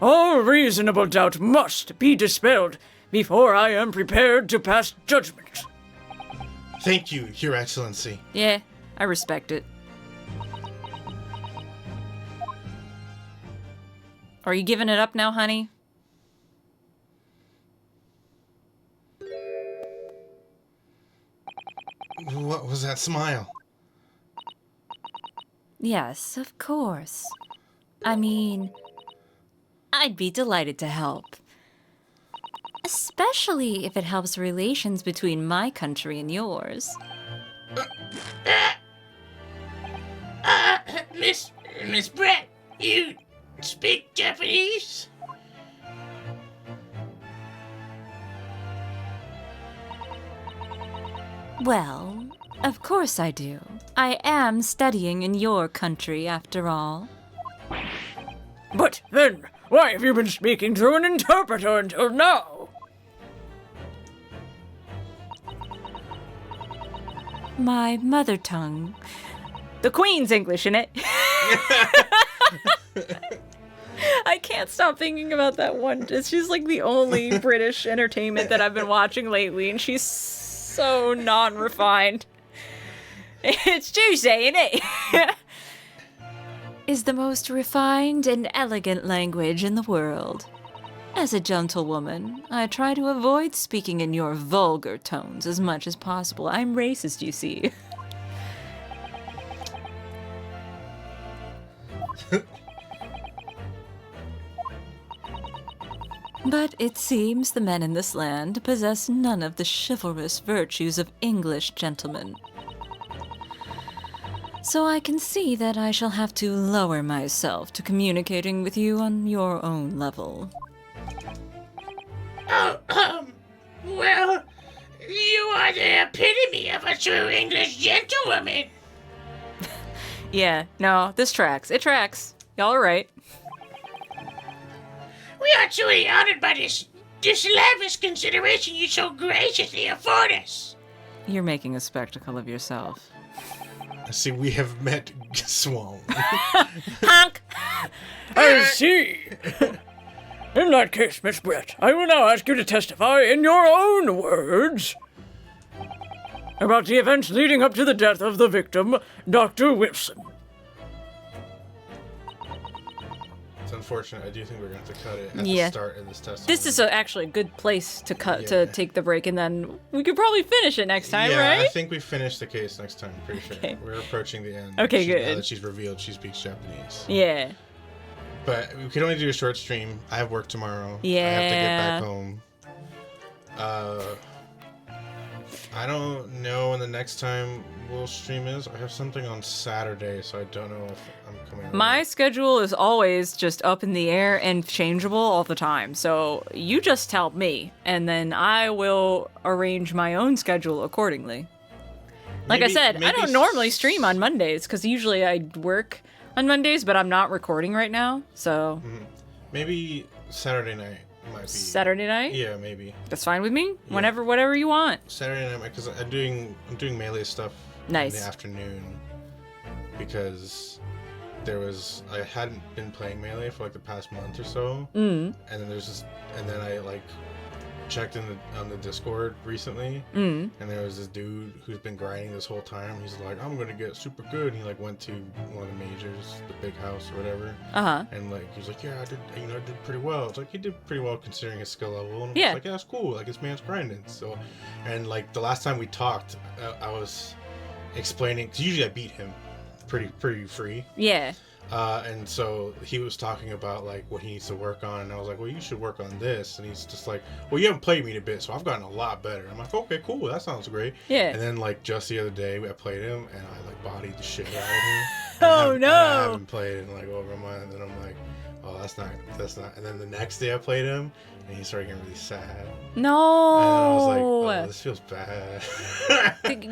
all reasonable doubt must be dispelled before I am prepared to pass judgment. Thank you, Your Excellency. Yeah, I respect it. Are you giving it up now, honey? What was that smile? Yes, of course. I mean, I'd be delighted to help. Especially if it helps relations between my country and yours. Miss Brett, you speak Japanese? Well, of course I do. I am studying in your country, after all. But then, why have you been speaking through an interpreter until now? My mother tongue. The Queen's English, in it. I can't stop thinking about that one. She's like the only British entertainment that I've been watching lately, and she's so non-refined. It's Tuesday, isn't it? Is the most refined and elegant language in the world. As a gentlewoman, I try to avoid speaking in your vulgar tones as much as possible. I'm racist, you see. But it seems the men in this land possess none of the chivalrous virtues of English gentlemen. So I can see that I shall have to lower myself to communicating with you on your own level. Well, you are the epitome of a true English gentlewoman. Yeah, no, this tracks. It tracks. Y'all are right. We are truly honored by this lavish consideration you so graciously afford us. You're making a spectacle of yourself. I see we have met Swan. Honk! I see. In that case, Miss Brett, I will now ask you to testify in your own words about the events leading up to the death of the victim, Dr. Wilson. It's unfortunate. I do think we're going to have to cut it at Yeah. the start of this testimony. This is actually a good place to cut Yeah. to take the break, and then we could probably finish it next time, yeah, right? I think we finished the case next time. Pretty sure. Okay. We're approaching the end. Okay, Now good. that she's revealed she speaks Japanese. Yeah. But we could only do a short stream. I have work tomorrow. I have to Yeah. get back home. I don't know when the next time we'll stream is. I have something on Saturday, so I don't know if I'm coming over. My schedule is always just up in the air and changeable all the time. So you just tell me, and then I will arrange my own schedule accordingly. Like I said, I don't normally stream on Mondays because usually I work on Mondays, but I'm not recording right now. So Maybe Saturday night might be. Saturday night? Yeah, maybe. That's fine with me. Whenever, whatever you want. Saturday night, because I'm doing melee stuff Nice. in the afternoon because I hadn't been playing melee for like the past month or so, and then I like checked on the Discord recently, and there was this dude who's been grinding this whole time. He's like, I'm gonna get super good. And he like went to one of the majors, the big house or whatever, and like he was like, yeah, I did pretty well. It's like he did pretty well considering his skill level. And Yeah. I was like, yeah, that's cool. Like this man's grinding. So, and like the last time we talked, I was explaining, because usually I beat him pretty free. Yeah. And so he was talking about like what he needs to work on, and I was like, well, you should work on this. And he's just like, well, you haven't played me in a bit, so I've gotten a lot better. I'm like, okay, cool, that sounds great. Yeah. And then like just the other day I played him, and I like bodied the shit out of him. Oh, And no. I haven't played in like over a month, and I'm like, oh, that's not. And then the next day I played him, and he started getting really sad. No. And I was like, oh, this feels bad.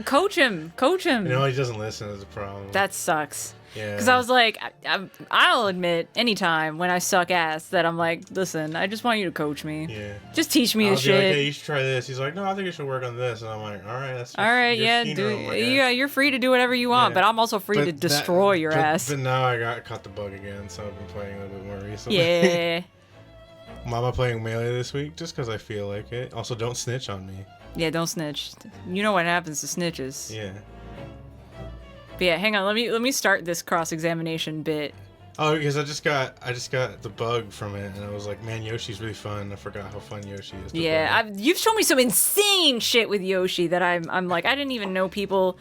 Coach him. You know, he doesn't listen is the problem. That sucks. Yeah. Because I was like, I'll admit anytime when I suck ass that I'm like, listen, I just want you to coach me. Yeah. Just teach me I'll the be like, shit. hey, you should try this. He's like, no, I think you should work on this. And I'm like, all right, that's All right, your yeah, funeral, I guess. yeah, you're free to do whatever you want, Yeah. but I'm also free to destroy your ass. But now I caught the bug again, so I've been playing a little bit more recently. Yeah. Mama playing Melee this week just because I feel like it. Also, don't snitch on me. Yeah, don't snitch. You know what happens to snitches. Yeah. But yeah, hang on. Let me start this cross-examination bit. Oh, because I just got the bug from it, and I was like, man, Yoshi's really fun. I forgot how fun Yoshi is. Yeah, you've shown me some insane shit with Yoshi that I'm like, I didn't even know people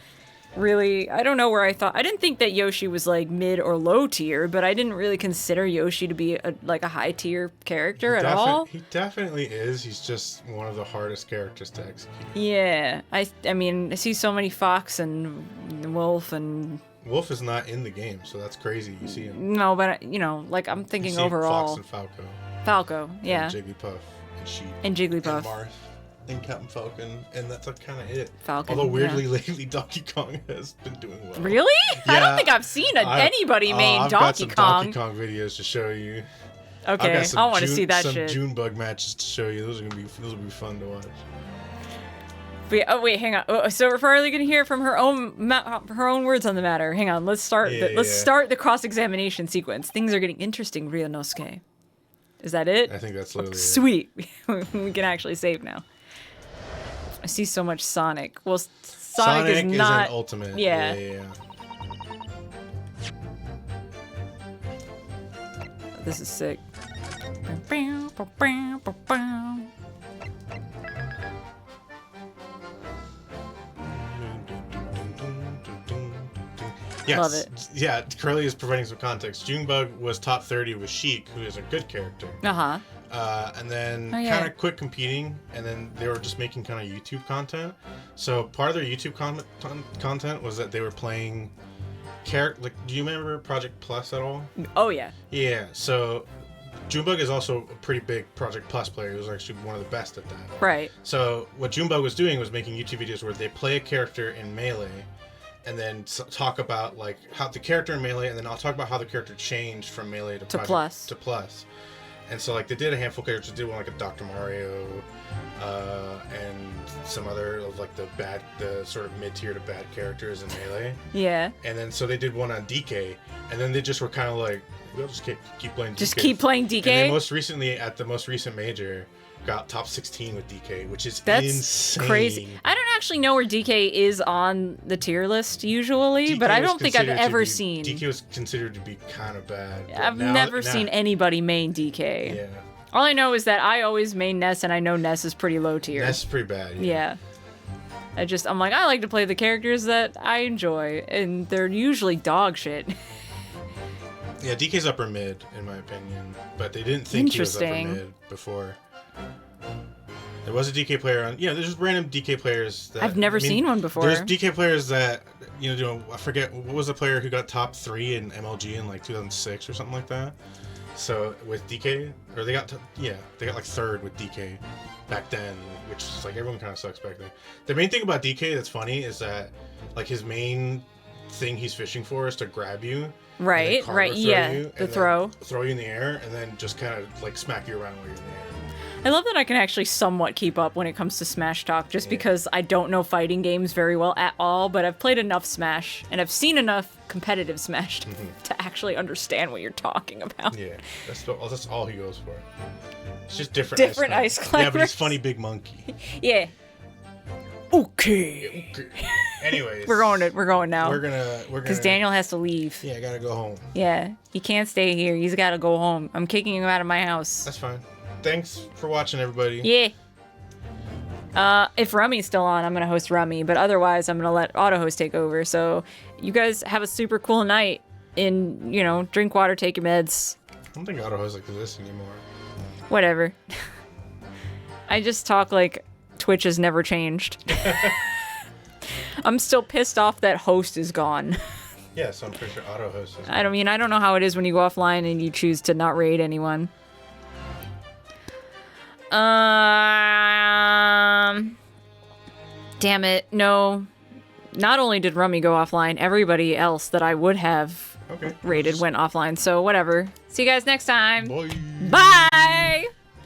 really. I don't know where I didn't think that Yoshi was like mid or low tier, but I didn't really consider Yoshi to be a high tier character at all. He definitely is. He's just one of the hardest characters to execute. Yeah, I mean, I see so many Fox and Wolf and. Wolf is not in the game, so that's crazy. You see him. No, but like I'm thinking You see overall. Fox and Falco. Falco, yeah. And Jigglypuff and Sheep. And Jigglypuff. And Marth. And Captain Falcon, and that's like kind of it. Falcon. Although weirdly yeah. lately, Donkey Kong has been doing well. Really? I Yeah. don't think I've seen anybody main I've Donkey got some Kong. Donkey Kong videos to show you. Okay, I've got I want to see that some shit. Junebug matches to show you. Those will be fun to watch. But, oh wait, hang on. So we're finally gonna hear from her own words on the matter. Hang on, let's start. Let's start the cross-examination sequence. Things are getting interesting, Ryunosuke. Is that it? I think that's literally it. Sweet. We can actually save now. I see so much Sonic. Well, Sonic is not an ultimate. Yeah. Yeah. This is sick. Yes. Love it. Yeah, Curly is providing some context. Junebug was top 30 with Sheik, who is a good character. Uh-huh. And then Oh, yeah. kind of quit competing, and then they were just making kind of YouTube content. So part of their YouTube content was that they were playing do you remember Project Plus at all? Oh yeah. Yeah, so Junebug is also a pretty big Project Plus player. He was actually one of the best at that. Right. So what Junebug was doing was making YouTube videos where they play a character in Melee, and then talk about like how the character in Melee, and then I'll talk about how the character changed from Melee to Plus. To Plus. And so like they did a handful of characters. They did one like a Dr. Mario, and some other of like the sort of mid-tier to bad characters in Melee. Yeah. And then so they did one on DK, and then they just were kind of like, we'll just keep playing DK. Just keep playing DK. And they most recently, at the most recent major, got top 16 with DK, which is That's insane. crazy. I don't actually know where DK is on the tier list usually, DK but I was don't think I've considered to ever be- seen. DK was considered to be kind of bad. but I've now- never now- seen anybody main DK. Yeah, All I know is that I always main Ness, and I know Ness is pretty low tier. that's pretty bad. Yeah. I'm like, I like to play the characters that I enjoy, and they're usually dog shit. Yeah, DK's upper mid in my opinion, but they didn't think he was upper Interesting. mid before. There was a DK player on. Yeah, there's just random DK players that I've never seen one before. There's DK players that I forget what was the player who got top 3 in MLG in like 2006 or something like that. So with DK, or they got like third with DK back then, which is like everyone kind of sucks back then. The main thing about DK that's funny is that like his main thing he's fishing for is to grab you. and then Right, carve right, or throw yeah, you, the and then throw. Throw you in the air and then just kind of like smack you around while you're in the air. I love that I can actually somewhat keep up when it comes to Smash Talk, just because I don't know fighting games very well at all, but I've played enough Smash, and I've seen enough competitive Smash to actually understand what you're talking about. Yeah, that's all he goes for. It's just different. Different ice Yeah, but he's climbers. funny big monkey. Yeah. Okay. Anyways, We're going now. We're gonna Because Daniel has to leave. Yeah, I gotta go home. Yeah. He can't stay here. He's got to go home. I'm kicking him out of my house. That's fine. Thanks for watching, everybody. Yeah. If Rummy's still on, I'm going to host Rummy, but otherwise I'm going to let Autohost take over. So you guys have a super cool night and, drink water, take your meds, I don't think Auto Host exists anymore. whatever. I just talk like Twitch has never changed. I'm still pissed off that host is gone. Yeah, so I'm pretty sure Auto Host is. I don't know how it is when you go offline and you choose to not raid anyone. Damn it. No. Not only did Rummy go offline, everybody else that I would have Okay. rated went offline. So whatever. See you guys next time. Boy. Bye.